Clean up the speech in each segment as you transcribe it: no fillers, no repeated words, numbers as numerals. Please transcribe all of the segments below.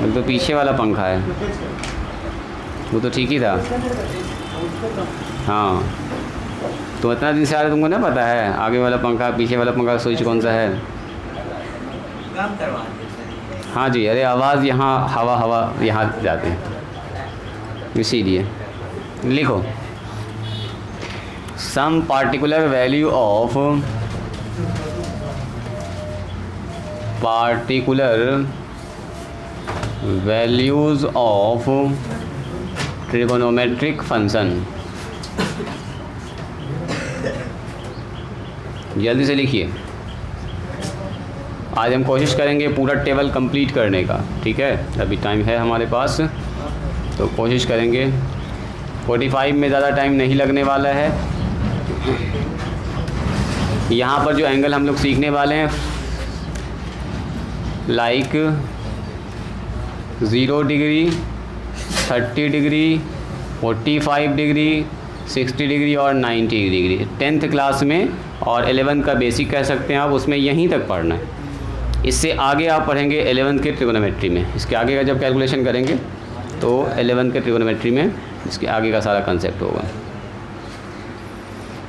तो पीछे वाला पंखा है, वो तो ठीक ही था। हाँ, तो इतना दिन से आ रहे तुमको ना पता है आगे वाला पंखा पीछे वाला पंखा स्विच कौन सा है? हाँ जी, अरे आवाज़ यहाँ हवा यहाँ जाते हैं, इसीलिए। लिखो some particular values of trigonometric function. जल्दी से लिखिए, आज हम कोशिश करेंगे पूरा टेबल कंप्लीट करने का, ठीक है? अभी टाइम है हमारे पास, तो कोशिश करेंगे। 45 में ज़्यादा टाइम नहीं लगने वाला है। यहाँ पर जो एंगल हम लोग सीखने वाले हैं, like 0 degree, 30 degree, 45 degree, 60 degree और 90 डिग्री 10th क्लास में, और 11 का बेसिक कह सकते हैं आप, उसमें यहीं तक पढ़ना है। इससे आगे आप पढ़ेंगे 11th के ट्रिगोनोमेट्री में। इसके आगे का जब कैलकुलेशन करेंगे तो 11th के ट्रिगोनोमेट्री में इसके आगे का सारा कंसेप्ट होगा।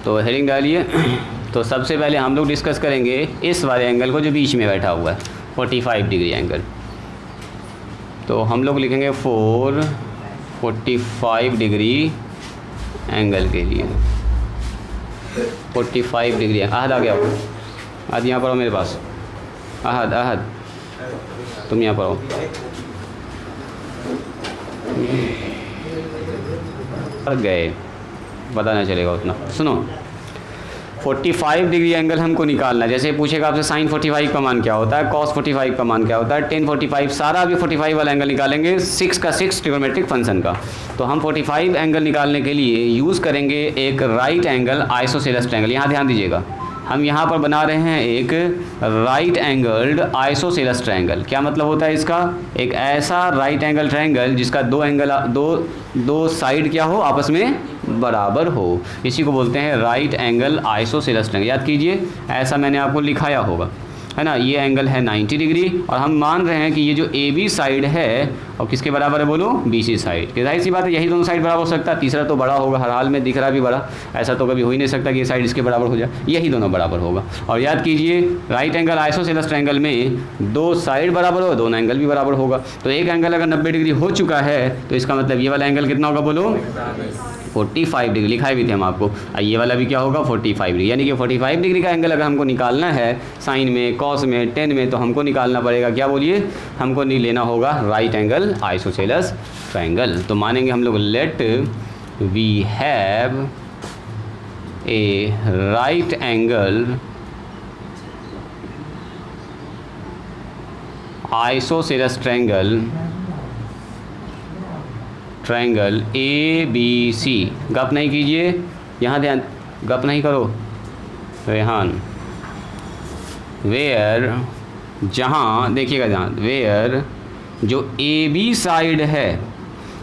तो हेडिंग डालिए। तो सबसे पहले हम लोग डिस्कस करेंगे इस वाले एंगल को जो बीच में बैठा हुआ है, 45 डिग्री एंगल। तो हम लोग लिखेंगे 45 डिग्री एंगल के लिए 45 डिग्री। आहद आ गया, आहद यहाँ पर हो मेरे पास। आहद तुम यहाँ पर हो। गए, पता नहीं चलेगा उतना। सुनो, 45 डिग्री एंगल हमको निकालना है। जैसे पूछेगा आपसे साइन 45 का मान क्या होता है, कॉस 45 का मान क्या होता है, टेन 45, सारा अभी 45 वाला एंगल निकालेंगे 6 का 6 ट्रिगोनोमेट्रिक फंक्शन का। तो हम 45 एंगल निकालने के लिए यूज़ करेंगे एक राइट एंगल आइसोसेलेस ट्रायंगल। यहाँ ध्यान दीजिएगा, हम यहाँ पर बना रहे हैं एक राइट एंगल्ड आइसोसेलेस ट्रायंगल। क्या मतलब होता है इसका? एक ऐसा राइट एंगल ट्रायंगल जिसका दो साइड क्या हो, आपस में बराबर हो, इसी को बोलते हैं राइट एंगल आइसोसेलेस ट्रायंगल। याद कीजिए, ऐसा मैंने आपको लिखाया होगा, है ना। ये एंगल है 90 डिग्री, और हम मान रहे हैं कि ये जो ए बी साइड है और किसके बराबर है बोलो, बी सी साइड के। जाहिर सी बात है यही दोनों साइड बराबर हो सकता है, तीसरा तो बड़ा होगा, हर हाल में दिख रहा भी बड़ा, ऐसा तो कभी हो ही नहीं सकता कि ये साइड इसके बराबर हो जाए, यही दोनों बराबर होगा। और याद कीजिए, राइट एंगल आइसोसेलेस ट्रायंगल में दो साइड बराबर हो, दोनों एंगल भी बराबर होगा। तो एक एंगल अगर 90 डिग्री हो चुका है तो इसका मतलब ये वाला एंगल कितना होगा बोलो, 45 डिग्री। लिखाए भी थे हम आपको। ये वाला भी क्या होगा, 45 डिग्री। यानी कि 45 डिग्री का एंगल अगर हमको निकालना है साइन में, कॉस में, टेन में, तो हमको निकालना पड़ेगा क्या बोलिए, हमको नहीं लेना होगा राइट एंगल आइसोसेलेस ट्रायंगल। तो मानेंगे हम लोग, let we have a right angle isosceles triangle A B C. गप नहीं कीजिए, यहाँ ध्यान, गप नहीं करो रेहान। वेयर, जहाँ देखिएगा, जहाँ वेयर जो ए बी साइड है,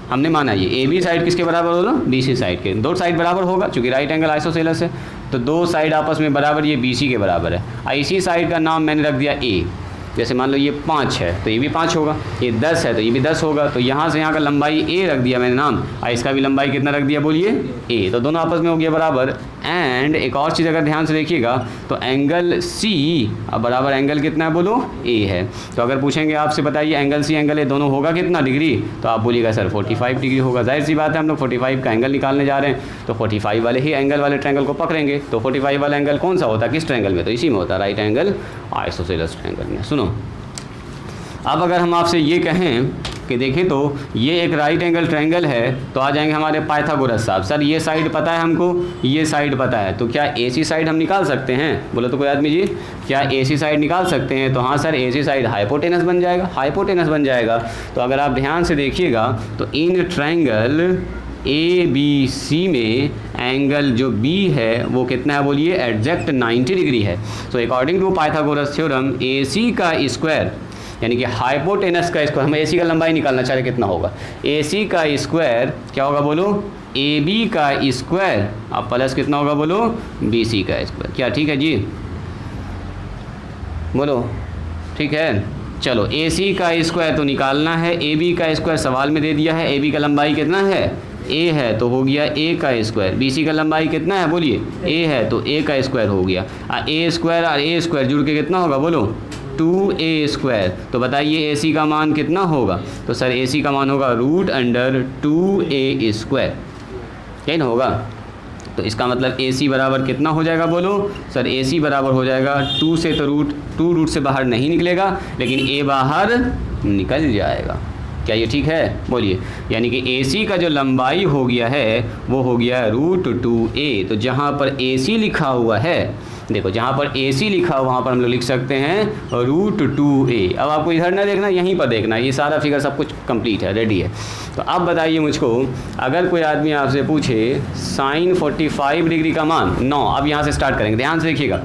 हमने माना ये ए बी साइड किसके बराबर होगा, बी सी साइड के। दो साइड बराबर होगा, चूँकि राइट एंगल आइसोसेलेस है तो दो साइड आपस में बराबर, ये बी सी के बराबर है। इसी साइड का नाम मैंने रख दिया ए। जैसे मान लो ये 5 है तो ये भी 5 होगा, ये 10 है तो ये भी 10 होगा। तो यहाँ से यहाँ का लंबाई ए रख दिया मैंने नाम, और इसका भी लंबाई कितना रख दिया बोलिए, ए। तो दोनों आपस में हो गया बराबर। एंड एक और चीज़ अगर ध्यान से देखिएगा तो एंगल सी अब बराबर एंगल कितना है बोलो, ए है। तो अगर पूछेंगे आपसे बताइए एंगल सी एंगल ए दोनों होगा कितना डिग्री, तो आप बोलिएगा सर 45 डिग्री होगा। जाहिर सी बात है, हम लोग 45 का एंगल निकालने जा रहे हैं तो 45 वाले ही एंगल वाले ट्रायंगल को पकड़ेंगे। तो 45 वाला एंगल कौन सा होता है, किस ट्रायंगल में, तो इसी में होता है, राइट एंगल आइसोसेलेस ट्रायंगल में। सुनो, अब अगर हम आपसे ये कहें कि देखें तो ये एक राइट एंगल ट्रायंगल है, तो आ जाएंगे हमारे पाइथागोरस साहब। सर ये साइड पता है हमको, ये साइड पता है, तो क्या एसी साइड हम निकाल सकते हैं? बोलो तो कोई आदमी जी, क्या एसी साइड निकाल सकते हैं? तो हाँ सर, एसी साइड हाइपोटेनस बन जाएगा, हाइपोटेनस बन जाएगा। तो अगर आप ध्यान से देखिएगा तो इन ट्रायंगल ए बी सी में एंगल जो बी है वो कितना है बोलिए, एग्जैक्ट 90 डिग्री है। तो अकॉर्डिंग टू पाइथागोरस थ्योरम, ए सी का स्क्वायर यानी कि हाइपोटेनस का स्क्वायर, हम एसी का लंबाई निकालना चाह रहे कितना होगा, एसी का स्क्वायर क्या होगा बोलो, ए बी का स्क्वायर, अब प्लस कितना होगा बोलो, बी सी का स्क्वायर। क्या ठीक है जी, बोलो ठीक है। चलो AC का स्क्वायर तो निकालना है, AB का स्क्वायर सवाल में दे दिया है। AB का लंबाई कितना है? A है तो हो गया A का स्क्वायर। BC का लंबाई कितना है बोलिए? A है तो A का स्क्वायर हो गया। A स्क्वायर और A स्क्वायर जुड़ के कितना होगा बोलो? 2A square. तो बताइए AC का मान कितना होगा? तो सर AC का मान होगा √2A स्क्वायर, यही ना होगा। तो इसका मतलब AC बराबर कितना हो जाएगा बोलो? सर AC बराबर हो जाएगा 2 से तो रूट से बाहर नहीं निकलेगा, लेकिन A बाहर निकल जाएगा। क्या ये ठीक है? बोलिए। यानी कि AC का जो लंबाई हो गया है वो हो गया √2A। तो जहाँ पर AC लिखा हुआ है, देखो जहाँ पर AC लिखा हुआ वहाँ पर हम लोग लिख सकते हैं √2A। अब आपको इधर ना देखना, यहीं पर देखना, ये सारा फिगर सब कुछ कंप्लीट है, रेडी है। तो अब बताइए मुझको, अगर कोई आदमी आपसे पूछे sin 45 डिग्री का मान 9, अब यहाँ से स्टार्ट करेंगे, ध्यान से देखिएगा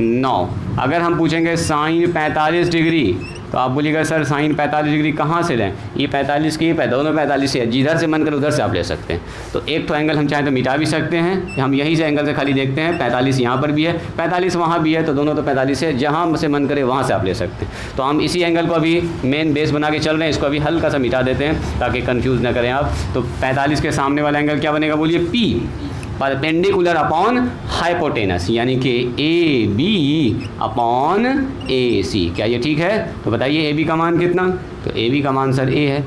9। अगर हम पूछेंगे sin 45 डिग्री, तो आप बोलिएगा सर sin 45 डिग्री कहाँ से लें? ये 45 की दोनों 45 है, जिधर से मन कर उधर से आप ले सकते हैं। तो एक तो एंगल हम चाहें तो मिटा भी सकते हैं, हम यहीं से एंगल से खाली देखते हैं 45 यहाँ पर भी है, 45 वहाँ भी है, तो दोनों तो 45 है, जहाँ से मन करे वहाँ से आप ले सकते हैं। तो हम इसी एंगल को अभी मेन बेस बना के चल रहे हैं, इसको अभी हल्का सा मिटा देते हैं ताकि कन्फ्यूज़ ना करें आप। तो 45 के सामने वाला एंगल क्या बनेगा बोलिए? P परपेंडिकुलर अपॉन हाइपोटेनस, यानी कि AB अपॉन AC। क्या ये ठीक है? तो बताइए AB का मान कितना? तो AB का मान सर A है।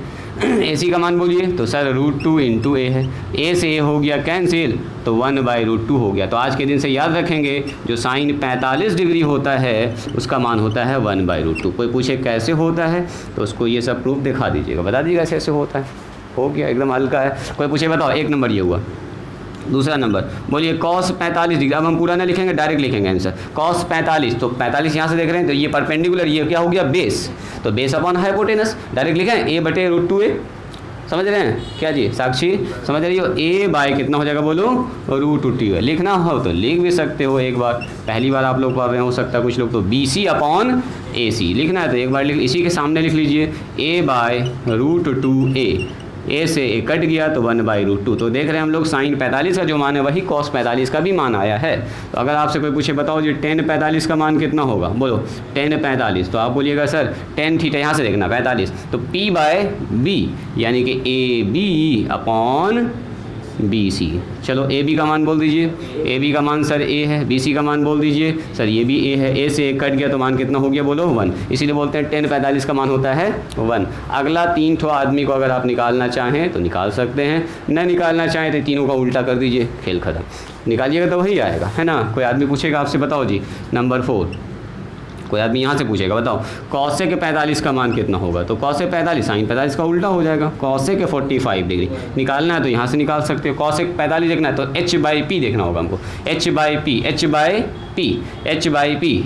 AC का मान बोलिए? तो सर √2 × A है। A से A हो गया कैंसिल, तो 1/√2 हो गया। तो आज के दिन से याद रखेंगे, जो sin 45 डिग्री होता है उसका मान होता है 1/√2। कोई पूछे कैसे होता है तो उसको ये सब प्रूफ दिखा दीजिएगा, बता दीजिएगा कैसे होता है। हो गया, एकदम हल्का है। कोई पूछे बताओ, 1 नंबर ये हुआ। दूसरा नंबर बोलिए cos 45 डिग्री। अब हम पूरा ना लिखेंगे, डायरेक्ट लिखेंगे आंसर। cos 45, तो 45 यहाँ से देख रहे हैं, तो ये परपेंडिकुलर, ये क्या हो गया? बेस। तो बेस अपॉन हाइपोटेनस, डायरेक्ट लिखें A/√2A। समझ रहे हैं क्या जी? साक्षी समझ रही हो? A कितना हो जाएगा बोलो? √2A। लिखना हो तो लिख भी सकते हो एक बार, पहली बार आप लोग पढ़ रहे हो सकता है कुछ लोग, तो BC अपॉन AC लिखना है तो एक बार लिख, इसी के सामने लिख लीजिए A/√2A। A से A कट गया तो 1/√2। तो देख रहे हैं हम लोग sin 45 का जो मान है वही cos 45 का भी मान आया है। तो अगर आपसे कोई पूछे बताओ जी tan 45 का मान कितना होगा, बोलो tan 45, तो आप बोलिएगा सर tan थीटा, यहाँ से देखना 45, तो P/B यानी कि AB अपॉन BC। चलो AB का मान बोल दीजिए। AB का मान सर A है, BC का मान बोल दीजिए सर ये भी A है। A से A कट गया तो मान कितना हो गया बोलो? 1। इसीलिए बोलते हैं tan 45 का मान होता है 1। अगला 3 ठो आदमी को अगर आप निकालना चाहें तो निकाल सकते हैं, न निकालना चाहें तो तीनों का उल्टा कर दीजिए, खेल खत्म। निकालिएगा तो वही आएगा, है ना। कोई आदमी पूछेगा आपसे बताओ जी नंबर 4, कोई आदमी यहाँ से पूछेगा बताओ cosec 45 का मान कितना होगा, तो cosec 45 sin 45 का उल्टा हो जाएगा। cosec 45 डिग्री निकालना है तो यहाँ से निकाल सकते हो। cosec 45 देखना है तो h/p देखना होगा हमको, h/p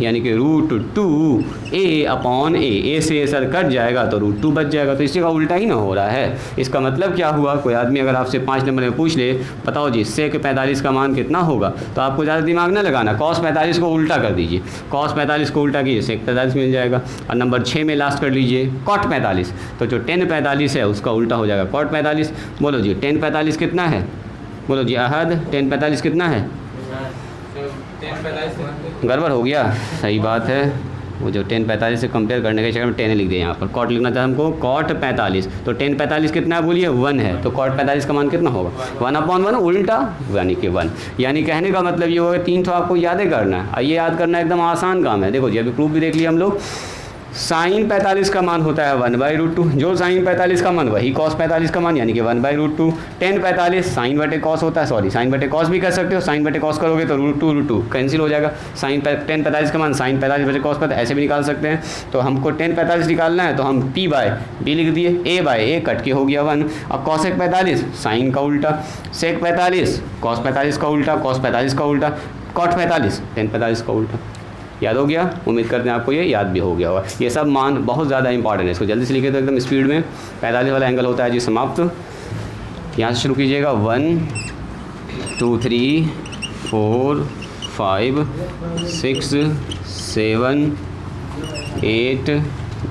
यानी कि √2A अपॉन A से सर कट जाएगा तो √2 बच जाएगा। तो इसी का उल्टा ही ना हो रहा है। इसका मतलब क्या हुआ? कोई आदमी अगर आपसे 5 नंबर में पूछ ले बताओ जी sec 45 का मान कितना होगा, तो आपको ज़्यादा दिमाग ना लगाना, cos 45 को उल्टा कर दीजिए, cos 45 को उल्टा कीजिए sec 45 मिल जाएगा। और नंबर 6 में लास्ट कर लीजिए cot 45, तो जो tan 45 है उसका उल्टा हो जाएगा cot 45। बोलो जी tan 45 कितना है? बोलो जी अहद tan 45 कितना है? गड़बड़ हो गया, सही बात है। वो जो tan 45 से कंपेयर करने के चक्कर में 10 लिख दिया यहाँ पर, cot लिखना था हमको cot 45, तो tan 45 कितना है बोलिए? 1 है, तो cot 45 का मान कितना होगा? 1/1 उल्टा यानी कि 1। यानी कहने का मतलब ये होगा 3 तो आपको यादें करना है, और ये याद करना एकदम आसान काम है। देखो जी अभी प्रूफ भी देख लिया हम लोग। sin 45 का मान होता है 1/√2, जो sin 45 का मान वही cos 45 का मान यानी कि 1/√2। tan 45 sin बटे cos होता है, सॉरी sin बटे cos भी कर सकते हो, sin बटे cos करोगे तो √2 कैंसिल हो जाएगा। tan 45 का मान sin 45 बटे cos पर ऐसे भी निकाल सकते हैं। तो हमको tan 45 निकालना है तो हम P/B लिख दिए, A/A कट के हो गया 1। और cosec 45 sin का उल्टा, sec 45 cos 45 का उल्टा, cos 45 का उल्टा, cot 45 tan 45 का उल्टा। याद हो गया? उम्मीद करते हैं आपको ये याद भी हो गया होगा। ये सब मान बहुत ज़्यादा इंपॉर्टेंट है, इसको जल्दी से लिखे तो एकदम स्पीड में। 45 वाला एंगल होता है जी समाप्त। यहाँ से शुरू कीजिएगा 1 2 3 4 5 6 7 8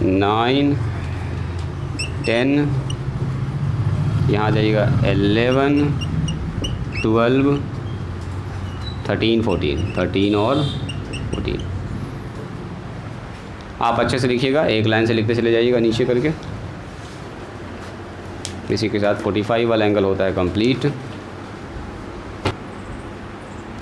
9 10, यहाँ जाइएगा 11 12 13 14, 13 और 14। आप अच्छे से लिखिएगा, एक लाइन से लिखते चले जाइएगा नीचे करके। इसी के साथ 45 वाला एंगल होता है कंप्लीट।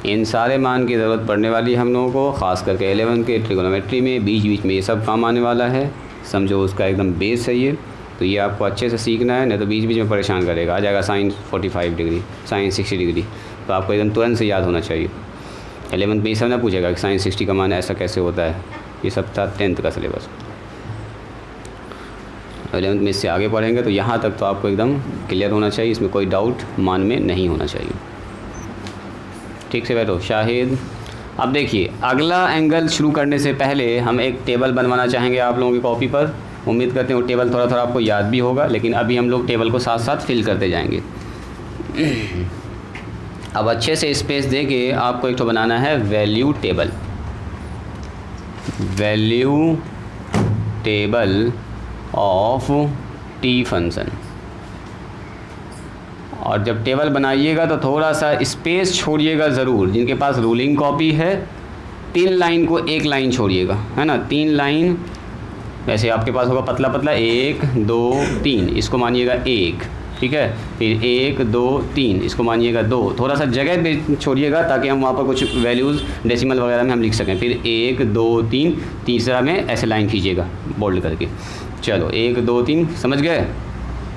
इन सारे मान की ज़रूरत पड़ने वाली है हम लोगों को, ख़ास करके 11 के ट्रिगोनोमेट्री में बीच बीच में ये सब काम आने वाला है। समझो उसका एकदम बेस है ये, तो ये आपको अच्छे से सीखना है, नहीं तो बीच बीच में परेशान करेगा। आ जाएगा साइन 45 डिग्री, साइन 60 डिग्री, तो आपको एकदम तुरंत से याद होना चाहिए। 11th में ये सब ना पूछेगा कि साइन 60 का मान ऐसा कैसे होता है, ये सब था 10th का सिलेबस। 11th में इससे आगे पढ़ेंगे तो यहाँ तक तो आपको एकदम क्लियर होना चाहिए, इसमें कोई डाउट मान में नहीं होना चाहिए। ठीक से बैठो शाहिद। अब देखिए, अगला एंगल शुरू करने से पहले हम एक टेबल बनवाना चाहेंगे आप लोगों की कॉपी पर। उम्मीद करते हैं वो टेबल थोड़ा थोड़ा आपको याद भी होगा, लेकिन अभी हम लोग टेबल को साथ साथ फिल करते जाएंगे। अब अच्छे से स्पेस दे के आपको एक तो बनाना है value table. Value table of T function. और जब टेबल बनाइएगा तो थोड़ा सा स्पेस छोड़िएगा ज़रूर। जिनके पास रूलिंग कॉपी है 3 लाइन को 1 लाइन छोड़िएगा, है ना। 3 लाइन वैसे आपके पास होगा पतला पतला, 1 2 3 इसको मानिएगा 1, ठीक है। फिर 1 2 3 इसको मानिएगा 2। थोड़ा सा जगह पे छोड़िएगा ताकि हम वहाँ पर कुछ वैल्यूज़ डेसिमल वगैरह में हम लिख सकें। फिर 1 2 3 तीसरा में ऐसे लाइन खींचिएगा बोल्ड करके। चलो 1 2 3 समझ गए,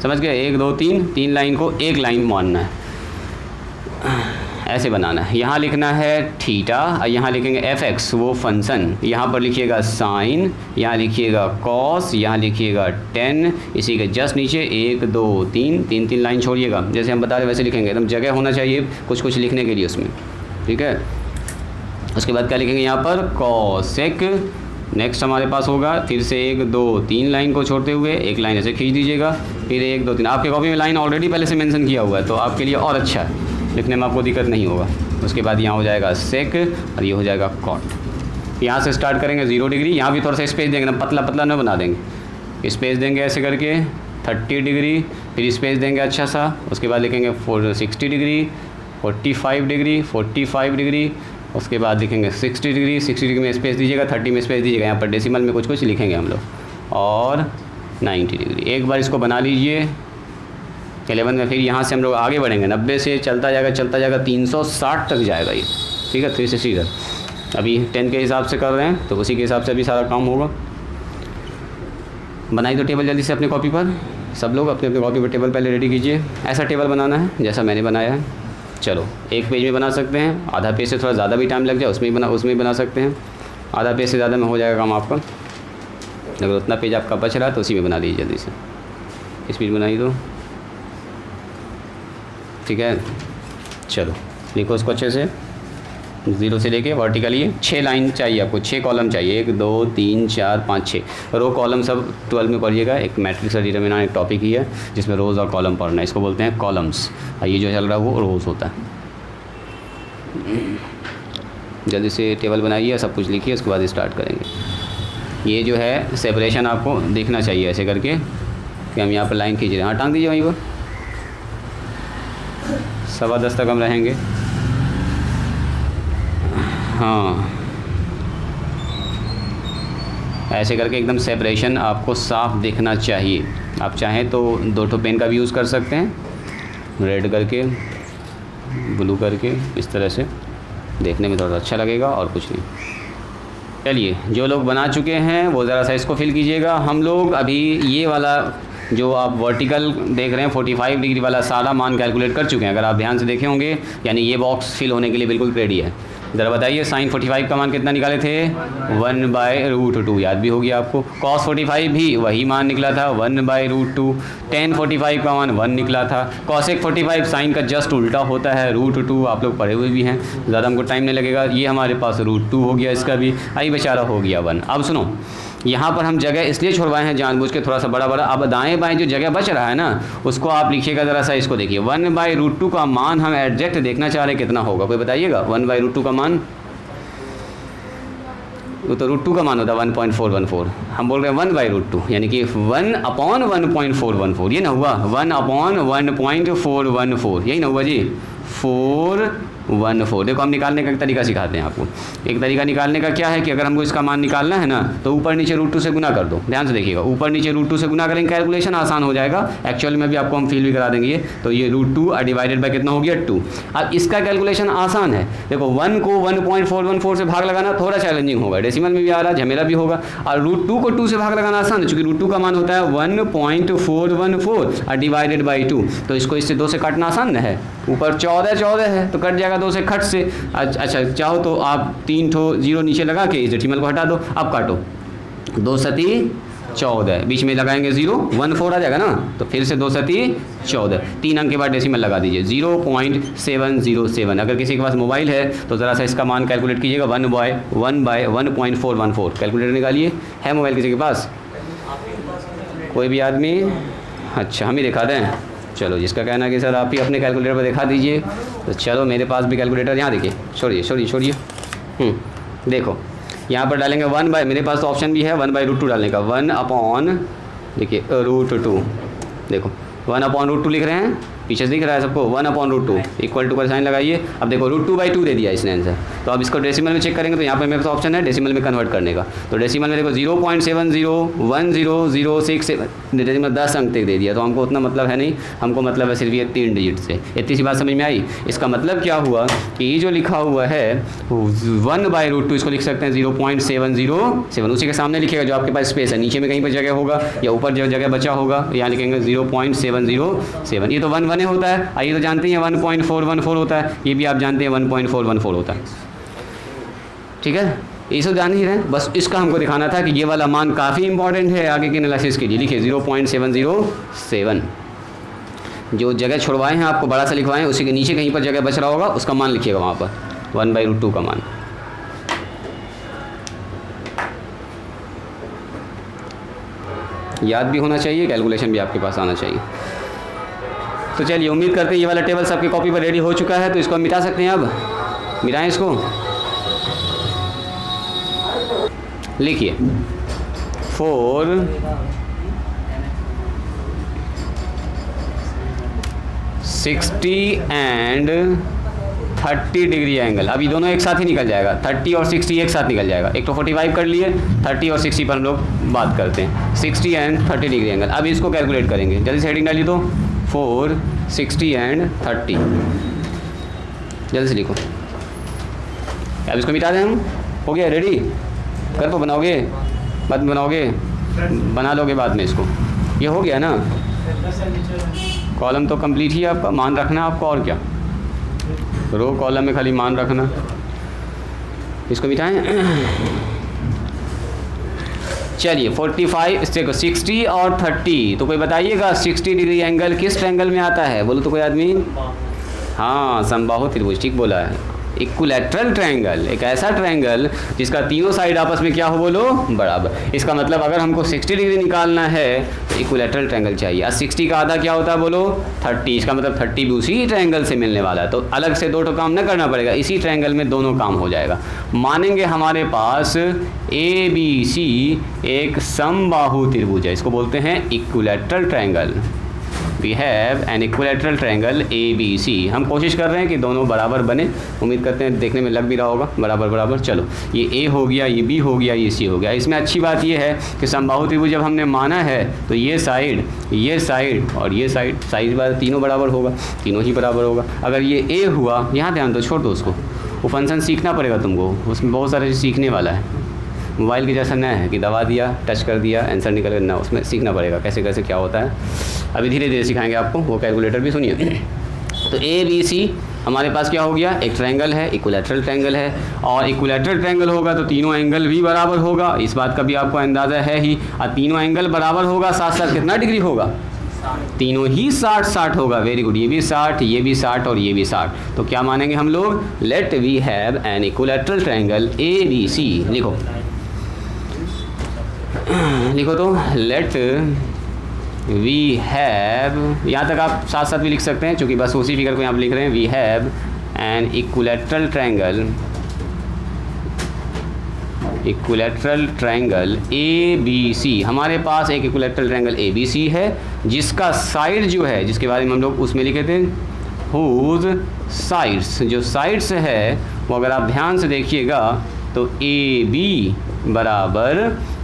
समझ गए। 1 2 3 3 लाइन को 1 लाइन मानना है, ऐसे बनाना है। यहाँ लिखना है थीटा और यहाँ लिखेंगे fx वो फंक्शन। यहाँ पर लिखिएगा साइन, यहाँ लिखिएगा कॉस, यहाँ लिखिएगा tan। इसी के जस्ट नीचे 1 2 3 3 3 लाइन छोड़िएगा, जैसे हम बता रहे वैसे लिखेंगे। एकदम जगह होना चाहिए कुछ कुछ लिखने के लिए उसमें, ठीक है। उसके बाद क्या लिखेंगे यहाँ पर कॉसेक। नेक्स्ट हमारे पास होगा फिर से 1 2 3 लाइन को छोड़ते हुए 1 लाइन ऐसे खींच दीजिएगा। फिर 1 2 3 आपके कॉपी में लाइन ऑलरेडी पहले से मेंशन किया हुआ है, तो आपके लिए और अच्छा है, लिखने में आपको दिक्कत नहीं होगा। उसके बाद यहाँ हो जाएगा सेक और ये हो जाएगा कॉट। यहाँ से स्टार्ट करेंगे 0 डिग्री। यहाँ भी थोड़ा सा स्पेस देंगे ना, पतला पतला न बना देंगे, स्पेस देंगे ऐसे करके 30 डिग्री। फिर स्पेस देंगे अच्छा सा। उसके बाद लिखेंगे 60 डिग्री, 45 डिग्री, 45 डिग्री। उसके बाद लिखेंगे 60 डिग्री, 60 डिग्री में स्पेस दीजिएगा, 30 में स्पेस दीजिएगा। यहाँ पर डेसिमल में कुछ कुछ लिखेंगे हम लोग। और 90 डिग्री। एक बार इसको बना लीजिए 11 में। फिर यहाँ से हम लोग आगे बढ़ेंगे, 90 से चलता जाएगा 360 तक जाएगा ये, ठीक है। 360 तक। अभी 10 के हिसाब से कर रहे हैं तो उसी के हिसाब से अभी सारा काम होगा। बनाई दो टेबल जल्दी से अपने कॉपी पर। सब लोग अपने अपने कॉपी पर टेबल पहले रेडी कीजिए। ऐसा टेबल बनाना है जैसा मैंने बनाया है। चलो एक पेज में बना सकते हैं, आधा पेज से थोड़ा ज़्यादा भी टाइम लग जाए उसमें भी बना सकते हैं। आधा पेज से ज़्यादा में हो जाएगा काम आपका। अगर उतना पेज आपका बच रहा है तो उसी में बना दीजिए जल्दी से। इस पेज बनाई दो, ठीक है। चलो लिखो उसको अच्छे से, 0 से लेके वर्टिकली 6 लाइन चाहिए आपको, 6 कॉलम चाहिए। 1 2 3 4 5 6 रो कॉलम सब 12 में पढ़िएगा। एक मैट्रिक्स का डिटरमिनेंट एक टॉपिक ही है जिसमें रोज़ और कॉलम पढ़ना है, इसको बोलते हैं कॉलम्स। और ये जो चल रहा है वो रोज़ होता है। जल्दी से टेबल बनाइए, सब कुछ लिखिए, उसके बाद स्टार्ट करेंगे। ये जो है सेपरेशन आपको दिखना चाहिए ऐसे करके कि हम यहाँ पर लाइन खींच रहे हैं। हाँ टांग दीजिए वहीं पर, 10:15 तक हम रहेंगे। हाँ ऐसे करके एकदम सेपरेशन आपको साफ दिखना चाहिए। आप चाहें तो 2 पेन का भी यूज़ कर सकते हैं, रेड करके ब्लू करके, इस तरह से देखने में थोड़ा अच्छा लगेगा और कुछ नहीं। चलिए जो लोग बना चुके हैं वो ज़रा सा इसको फिल कीजिएगा। हम लोग अभी ये वाला जो आप वर्टिकल देख रहे हैं 45 डिग्री वाला सारा मान कैलकुलेट कर चुके हैं, अगर आप ध्यान से देखे होंगे। यानी ये बॉक्स फिल होने के लिए बिल्कुल रेडी है। ज़रा बताइए साइन 45 का मान कितना निकाले थे? 1/√2, याद भी होगी आपको। कॉस 45 भी वही मान निकला था, 1/√2। tan 45 का मान 1 निकला था। कॉसेक 45 साइन का जस्ट उल्टा होता है, √2। आप लोग पढ़े हुए भी हैं, ज़्यादा हमको टाइम नहीं लगेगा। ये हमारे पास √2 हो गया, इसका भी आई बेचारा हो गया 1। अब सुनो, यहाँ पर हम जगह इसलिए छोड़वाए हैं जानबूझ के थोड़ा सा बड़ा बड़ा। अब दाएं बाएं जो जगह बच रहा है ना, उसको आप लिखिएगा ज़रा सा। इसको देखिए 1/√2 का मान हम एग्जैक्ट देखना चाह रहे हैं कितना होगा, कोई बताइएगा? 1/√2 का मान, वो तो √2 का मान होता है 1.414। हम बोल रहे हैं 1/√2, यानी कि 1/1.414। ये ना हुआ 1/1.414, यही ना हुआ जी। 4 14। देखो हम निकालने का एक तरीका सिखाते हैं आपको। एक तरीका निकालने का क्या है कि अगर हमको इसका मान निकालना है ना तो ऊपर नीचे √2 से गुना कर दो। ध्यान से देखिएगा, ऊपर नीचे √2 से गुना करेंगे, कैलकुलेशन आसान हो जाएगा। एक्चुअल में भी आपको हम फील भी करा देंगे। तो ये √2 डिवाइडेड बाय कितना हो गया 2। अब इसका कैलकुलेशन आसान है। देखो 1 को 1.414 से भाग लगाना थोड़ा चैलेंजिंग होगा, डेसिमल में भी आ रहा है, झमेला भी होगा। और √2 को 2 से भाग लगाना आसान है, चूंकि √2 का मान होता है 1.414 और डिवाइडेड बाई 2। तो इसको इससे 2 से काटना आसान है। ऊपर 14 है तो कट जाएगा 2 से खट से। अच्छा चाहो तो आप 3 ठो 0 नीचे लगा के इस डेसिमल को हटा दो। अब काटो, 2 सती 14, बीच में लगाएंगे 0, 14 आ जाएगा ना। तो फिर से 2 सती 14, 3 अंक के बाद डेसिमल लगा दीजिए 0.707। अगर किसी के पास मोबाइल है तो ज़रा सा इसका मान कैलकुलेट कीजिएगा 1/1.414। कैलकुलेटर निकालिए। है मोबाइल किसी के पास? कोई भी आदमी? अच्छा हम ही दिखा दें। चलो जिसका कहना है कि सर आप ही अपने कैलकुलेटर पर दिखा दीजिए, तो चलो मेरे पास भी कैलकुलेटर यहाँ देखिए। छोड़िए। देखो यहाँ पर डालेंगे 1 मेरे पास तो ऑप्शन भी है 1/√2 डालने का। 1 अपॉन देखिए √2, देखो 1/√2 लिख रहे हैं, पीछे से दिख रहा है सबको। 1/√2 इक्वल टू का साइन लगाइए। अब देखो √2/2 दे दिया इसने आंसर। तो अब इसको डेसिमल में चेक करेंगे तो यहाँ पर मेरे पास ऑप्शन है डेसिमल में कन्वर्ट करने का। तो डेसिमल में देखो 0.7010067 डेसिमल 10 अंक तक दे दिया। तो हमको उतना मतलब है नहीं, हमको मतलब है सिर्फ ये 3 डिजिट से। इतनी सी बात समझ में आई। इसका मतलब क्या हुआ कि ये जो लिखा हुआ है 1/√2 इसको लिख सकते हैं 0.707। उसी के सामने लिखेगा जो आपके पास स्पेस है, नीचे में कहीं पर जगह होगा या ऊपर जो जगह बचा होगा, यहाँ लिखेंगे 0.707। ये तो 1 होता है, ये तो जानते हैं 1.414 होता है, ये भी आप जानते हैं 1.414 होता है। ठीक है, ये सब जान ही रहे हैं। बस इसका हमको दिखाना था कि ये वाला मान काफ़ी इंपॉर्टेंट है आगे के एनालिसिस के लिए। लिखिए 0.707। जो जगह छुड़वाए हैं आपको बड़ा सा लिखवाएं, उसी के नीचे कहीं पर जगह बच रहा होगा, उसका मान लिखिएगा वहाँ पर 1/√2 का मान। याद भी होना चाहिए, कैलकुलेशन भी आपके पास आना चाहिए। तो चलिए उम्मीद करते हैं ये वाला टेबल सबकी कॉपी पर रेडी हो चुका है। तो इसको हम मिटा सकते हैं। अब मिटाएं इसको। लिखिए 4 60 एंड 30 डिग्री एंगल। अभी दोनों एक साथ ही निकल जाएगा, 30 और 60 एक साथ निकल जाएगा। एक तो 45 कर लिए, 30 और 60 पर हम लोग बात करते हैं। 60 एंड 30 डिग्री एंगल। अब इसको कैलकुलेट करेंगे, जल्दी से हेडिंग डालिए। तो 4 60 एंड 30 जल्दी से लिखो। अब इसको मिटा दें हम। हो गया रेडी? घर पर बनाओगे? बाद में बनाओगे? बना लोगे बाद में इसको। ये हो गया ना? कॉलम तो कंप्लीट ही है आपका, मान रखना आपको और क्या। रो कॉलम में खाली मान रखना। इसको मिटाएं। चलिए 45 देखो 60 और 30। तो कोई बताइएगा 60 डिग्री एंगल किस ट्रायंगल में आता है? बोलो तो कोई आदमी। हाँ, समबाहु त्रिभुज, ठीक बोला है। इक्विलैटरल ट्रायंगल, एक ऐसा ट्रायंगल जिसका तीनों साइड आपस में क्या हो बोलो? बराबर। इसका मतलब अगर हमको 60 डिग्री निकालना है तो इक्विलैटरल ट्रायंगल चाहिए। और 60 का आधा क्या होता है बोलो? 30। इसका मतलब 30 भी उसी ट्रायंगल से मिलने वाला है। तो अलग से 2 काम न करना पड़ेगा, इसी ट्रायंगल में दोनों काम हो जाएगा। मानेंगे हमारे पास ABC एक समबाहु त्रिभुज है, इसको बोलते हैं equilateral triangle. We have an equilateral triangle ABC। हम कोशिश कर रहे हैं कि दोनों बराबर बने। उम्मीद करते हैं देखने में लग भी रहा होगा बराबर बराबर। चलो ये A हो गया, ये B हो गया, ये C हो गया। इसमें अच्छी बात ये है कि समबाहु त्रिभुज जब हमने माना है तो ये साइड और ये साइड बार तीनों बराबर होगा, तीनों ही बराबर होगा। अगर ये A हुआ, यहाँ ध्यान दो, छोड़ दो उसको, वो फंक्शन सीखना पड़ेगा तुमको, उसमें बहुत सारे सीखने वाला है। मोबाइल के जैसा न है कि दबा दिया, टच कर दिया, आंसर निकल गया, ना, उसमें सीखना पड़ेगा कैसे कैसे क्या होता है। अभी धीरे धीरे सिखाएंगे आपको। वो कैलकुलेटर भी सुनिए। तो ABC हमारे पास क्या हो गया? एक ट्रायंगल है, इक्विलैटरल ट्रायंगल है। और इक्विलैटरल ट्रायंगल होगा तो तीनों एंगल भी बराबर होगा, इस बात का भी आपको अंदाज़ा है ही। और तीनों एंगल बराबर होगा, साथ साथ कितना डिग्री होगा? तीनों ही 60 होगा। Very good. ये भी 60, ये भी 60 और ये भी 60। तो क्या मानेंगे हम लोग? Let we have an equilateral triangle ABC। लिखो तो लेट वी हैव, यहाँ तक आप साथ साथ भी लिख सकते हैं क्योंकि बस उसी फिगर को यहाँ पर लिख रहे हैं। We have an equilateral triangle ABC। हमारे पास एक इक्विलैटरल ट्रायंगल ABC है जिसका साइड जो है, जिसके बारे में हम लोग उसमें लिखे थे हुज साइड्स, जो साइड्स है वो अगर आप ध्यान से देखिएगा तो ए बी बराबर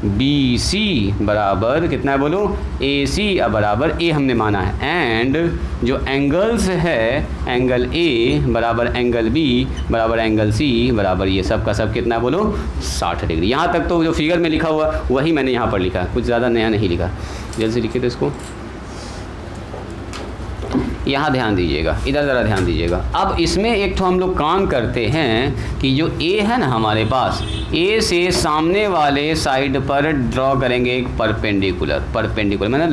बी सी बराबर कितना है बोलो, ए सी बराबर ए हमने माना है। एंड जो एंगल्स है, एंगल ए बराबर एंगल बी बराबर एंगल सी बराबर ये सब का सब कितना है बोलो 60 डिग्री। यहाँ तक तो जो फिगर में लिखा हुआ वही मैंने यहाँ पर लिखा, कुछ ज़्यादा नया नहीं लिखा। जल्दी से लिखिए तो इसको, यहाँ ध्यान दीजिएगा, इधर ज़रा ध्यान दीजिएगा। अब इसमें एक तो हम लोग काम करते हैं कि जो ए है ना हमारे पास, ए से सामने वाले साइड पर ड्रॉ करेंगे एक परपेंडिकुलर मैंने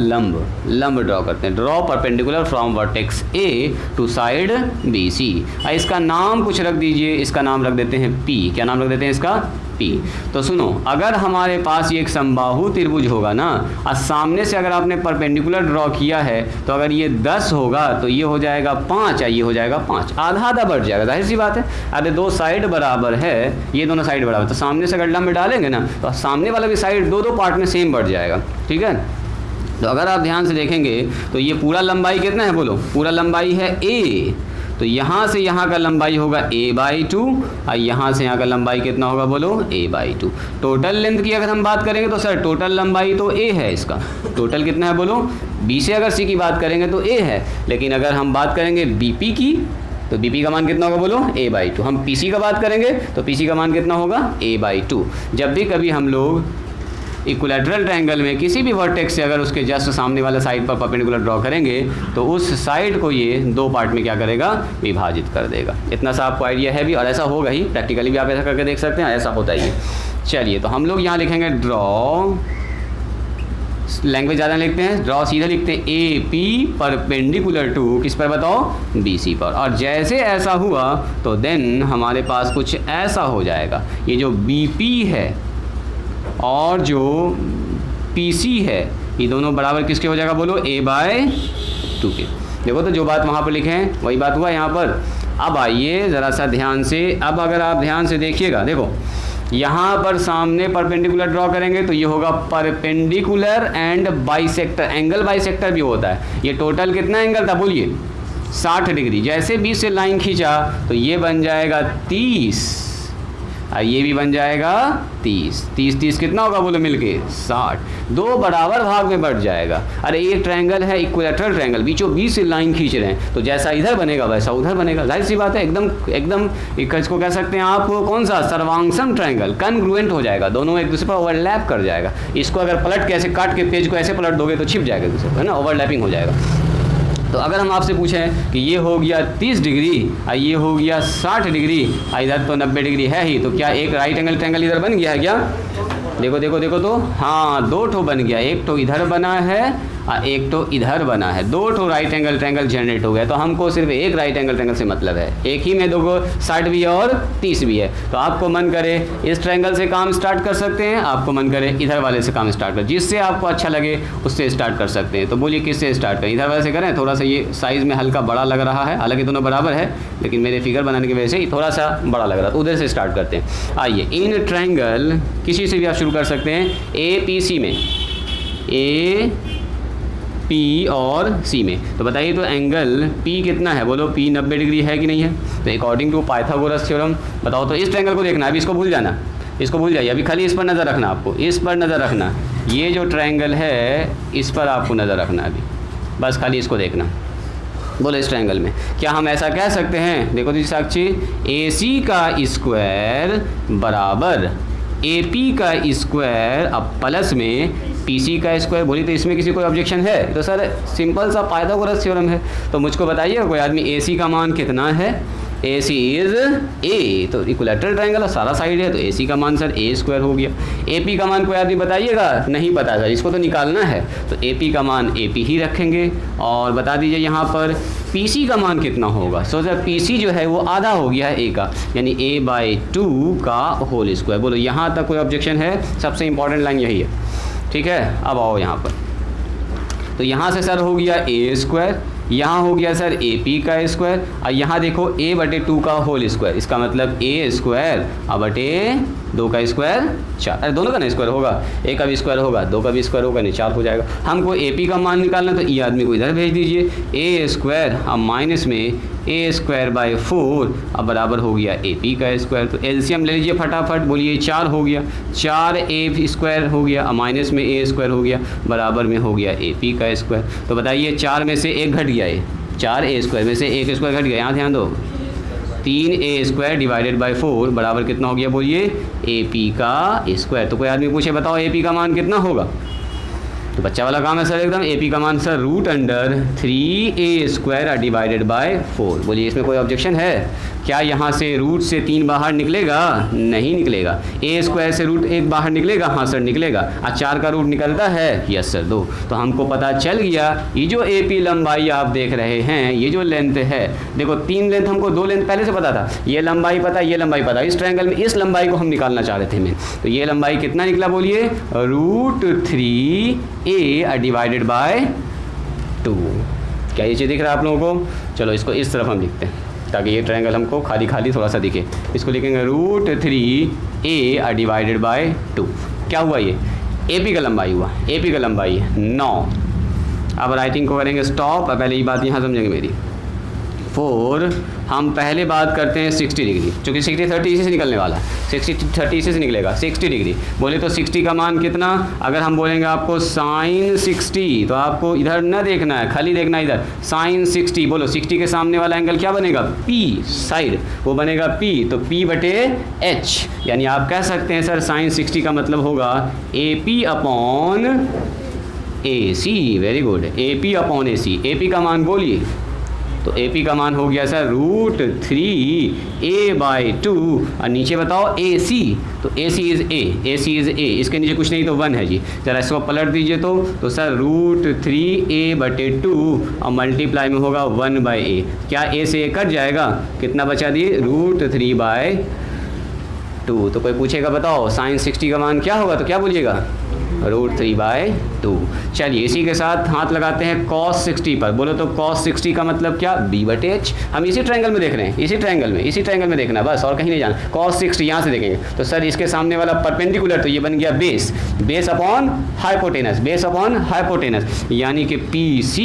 लंब ड्रॉ करते हैं। Draw perpendicular from vertex A to side B C. इसका नाम कुछ रख दीजिए, इसका नाम रख देते हैं पी। क्या नाम रख देते हैं इसका? पी। तो सुनो, अगर हमारे पास ये एक समबाहु त्रिभुज होगा ना, और सामने से अगर आपने परपेंडिकुलर ड्रॉ किया है तो अगर ये 10 होगा तो ये हो जाएगा 5 और ये हो जाएगा 5, आधा आधा बढ़ जाएगा, जाहिर सी बात है। अरे दो साइड बराबर है, ये दोनों साइड बराबर, तो सामने से अगर लंब डालेंगे ना तो सामने वाला भी साइड दो पार्ट में सेम बढ़ जाएगा, ठीक है। तो अगर आप ध्यान से देखेंगे तो ये पूरा लंबाई कितना है बोलो, पूरा लंबाई है ए, तो यहाँ से यहाँ का लंबाई होगा a/2 और यहाँ से यहाँ का लंबाई कितना होगा बोलो a/2। टोटल लेंथ की अगर हम बात करेंगे तो सर टोटल लंबाई तो a है, इसका टोटल कितना है बोलो, b से अगर c की बात करेंगे तो a है, लेकिन अगर हम बात करेंगे bp की तो bp का मान कितना होगा बोलो a/2। हम pc का बात करेंगे तो pc का मान कितना होगा a/2। जब भी कभी हम लोग इक्विलैटरल ट्रायंगल में किसी भी वर्टेक्स से अगर उसके जस्ट सामने वाले साइड पर परपेंडिकुलर ड्रॉ करेंगे तो उस साइड को ये दो पार्ट में क्या करेगा, विभाजित कर देगा। इतना सा आपको आइडिया है भी, और ऐसा होगा ही, प्रैक्टिकली भी आप ऐसा करके देख सकते हैं, ऐसा होता ही है। चलिए तो हम लोग यहाँ लिखेंगे ड्रॉ, लैंग्वेज ज़्यादा लिखते हैं, ड्रॉ सीधा लिखते हैं ए पी परपेंडिकुलर टू किस पर बताओ, बी सी पर। और जैसे ऐसा हुआ तो देन हमारे पास कुछ ऐसा हो जाएगा, ये जो बी पी है और जो PC है ये दोनों बराबर किसके हो जाएगा बोलो, a/2 के। देखो तो जो बात वहाँ पर लिखे हैं वही बात हुआ यहाँ पर। अब आइए ज़रा सा ध्यान से, अब अगर आप ध्यान से देखिएगा, देखो यहाँ पर सामने परपेंडिकुलर ड्रॉ करेंगे तो ये होगा perpendicular and bisector, angle bisector भी होता है। ये टोटल कितना एंगल था बोलिए 60 डिग्री। जैसे 20 से लाइन खींचा तो ये बन जाएगा 30 और ये भी बन जाएगा 30 कितना होगा बोलो मिलके 60, दो बराबर भाग में बढ़ जाएगा। अरे ये ट्रायंगल है इक्विलैटरल ट्रायंगल, बीचों बीच से लाइन खींच रहे हैं तो जैसा इधर बनेगा वैसा उधर बनेगा, जाहिर सी बात है। एकदम इसको कह सकते हैं आप कौन सा, सर्वांगसम ट्रायंगल, कन्ग्रुएंट हो जाएगा, दोनों एक दूसरे पर ओवरलैप कर जाएगा। इसको अगर पलट के ऐसे काट के पेज को ऐसे पलट दोगे तो छिप जाएगा दूसरे पर, है ना, ओवरलैपिंग हो जाएगा। तो अगर हम आपसे पूछें कि ये हो गया 30 डिग्री और ये हो गया 60 डिग्री और इधर तो 90 डिग्री है ही, तो क्या एक राइट एंगल ट्रायंगल इधर बन गया है क्या? देखो तो हाँ, दो ठो बन गया, एक तो इधर बना है और एक तो इधर बना है, दो ठो राइट एंगल ट्रायंगल जनरेट हो गया। तो हमको सिर्फ एक राइट एंगल ट्रायंगल से मतलब है, एक ही में दो 60 भी है और 30 भी है। तो आपको मन करे इस ट्रायंगल से काम स्टार्ट कर सकते हैं, आपको मन करे इधर वाले से काम स्टार्ट कर, जिससे आपको अच्छा लगे उससे स्टार्ट कर सकते हैं। तो बोलिए किससे स्टार्ट करें, इधर वाले से करें? थोड़ा सा ये साइज़ में हल्का बड़ा लग रहा है, हालांकि दोनों बराबर है लेकिन मेरे फिगर बनाने की वजह से थोड़ा सा बड़ा लग रहा है, तो उधर से स्टार्ट करते हैं। आइए इन ट्रायंगल किसी से भी आप शुरू कर सकते हैं, APC में, A P और C में। तो बताइए तो एंगल P कितना है बोलो, P 90 डिग्री है कि नहीं है? तो अकॉर्डिंग टू पाइथागोरस थ्योरम बताओ तो इस ट्रायंगल को देखना, अभी इसको भूल जाना, इसको भूल जाइए, अभी खाली इस पर नज़र रखना, आपको इस पर नज़र रखना, ये जो ट्रायंगल है इस पर आपको नज़र रखना, अभी बस खाली इसको देखना। बोलो इस ट्रायंगल में क्या हम ऐसा कह सकते हैं, देखो जी साक्षी, AC का स्क्वायर बराबर AP का स्क्वायर अब प्लस में PC का स्क्वायर। बोली तो इसमें किसी कोई ऑब्जेक्शन है? तो सर सिंपल सा पाइथागोरस थ्योरम है। तो मुझको बताइए कोई आदमी AC का मान कितना है, AC इज़ A, तो इक्विलैटरल ट्रायंगल सारा साइड है तो AC का मान सर A स्क्वायर हो गया। AP का मान कोई आदमी बताइएगा, नहीं पता सर, इसको तो निकालना है, तो AP का मान AP ही रखेंगे। और बता दीजिए यहाँ पर PC का मान कितना होगा। सो सर PC जो है वो आधा हो गया है A का, यानी A/2 का होल स्क्वायर। बोलो यहाँ तक कोई ऑब्जेक्शन है? सबसे इंपॉर्टेंट लाइन यही है, ठीक है। अब आओ यहाँ पर, तो यहाँ से सर हो गया A स्क्वायर, यहाँ हो गया सर AP का स्क्वायर और यहाँ देखो A/2 का होल स्क्वायर, इसका मतलब A स्क्वायर अब बटे 2 का स्क्वायर 4, अरे दोनों का ना स्क्वायर होगा, एक का भी स्क्वायर होगा, 2 का भी स्क्वायर होगा, नहीं 4 हो जाएगा। हमको AP का मान निकालना, तो ये आदमी को इधर भेज दीजिए, a स्क्वायर अब माइनस में a स्क्वायर बाई 4 अब बराबर हो गया AP का स्क्वायर। तो एलसीएम ले लीजिए फटाफट, बोलिए 4 हो गया, 4a स्क्वायर हो गया, माइनस में a स्क्वायर हो गया, बराबर में हो गया AP का स्क्वायर। तो बताइए 4 में से 1 घट गया, ये 4a स्क्वायर में से 1 स्क्वायर घट गया, यहाँ ध्यान दो, 3a स्क्वायर डिवाइडेड बाई 4 बराबर कितना हो गया, बोलिए AP का स्क्वायर। तो कोई आदमी पूछे बताओ AP का मान कितना होगा, तो बच्चा वाला काम है सर एकदम, AP का मान sir √3a square divided by 4। बोलिए इसमें कोई ऑब्जेक्शन है क्या? यहाँ से रूट से 3 बाहर निकलेगा? नहीं निकलेगा। a स्क्वायर से √1 बाहर निकलेगा? हाँ सर निकलेगा। 4 का रूट निकलता है? Yes sir 2। तो हमको पता चल गया ये जो AP लंबाई आप देख रहे हैं, ये जो लेंथ है, देखो 3 लेंथ हमको 2 लेंथ पहले से पता था, ये लंबाई पता, ये लंबाई पता, इस ट्रायंगल में इस लंबाई को हम निकालना चाह रहे थे मैं। तो ये लंबाई कितना निकला बोलिए, √3a डिवाइडेड बाय 2। क्या ये चीज़ दिख रहा है आप लोगों को? चलो इसको इस तरफ हम लिखते हैं ताकि ये ट्रायंगल हमको खाली खाली थोड़ा सा दिखे। इसको लिखेंगे √3a डिवाइडेड बाय 2। क्या हुआ, ये AP का लंबाई हुआ, AP का लंबाई है 9। अब राइटिंग को करेंगे स्टॉप। पहले ये बात यहाँ समझेंगे मेरी। 4 हम पहले बात करते हैं 60 डिग्री, चूँकि 60 30 इसी से निकलने वाला है, 60 30 इसी से निकलेगा। 60 डिग्री बोले तो 60 का मान कितना, अगर हम बोलेंगे आपको sin 60, तो आपको इधर न देखना है, खाली देखना है इधर। sin 60 बोलो, 60 के सामने वाला एंगल क्या बनेगा, P साइड, वो बनेगा P, तो P बटे H, यानी आप कह सकते हैं सर sin 60 का मतलब होगा AP upon AC। Very good, AP upon AC। AP का मान बोलिए, तो AP का मान हो गया सर √3a बाई 2, और नीचे बताओ AC, तो AC is A, AC is A, इसके नीचे कुछ नहीं तो 1 है जी। ज़रा इसको पलट दीजिए तो सर √3a बटे 2 और मल्टीप्लाई में होगा 1 बाई A। क्या A से A कट जाएगा, कितना बचा दिए, √3 बाई 2। तो कोई पूछेगा बताओ sin 60 का मान क्या होगा, तो क्या बोलिएगा, √3 बाई 2। चलिए इसी के साथ हाथ लगाते हैं cos 60 पर। बोलो तो cos 60 का मतलब क्या, B बटे H। हम इसी ट्रायंगल में देख रहे हैं, इसी ट्रायंगल में देखना बस, और कहीं नहीं जाना। cos 60 यहाँ से देखेंगे तो सर इसके सामने वाला परपेंडिकुलर, तो ये बन गया base upon hypotenuse, base upon hypotenuse, यानी कि PC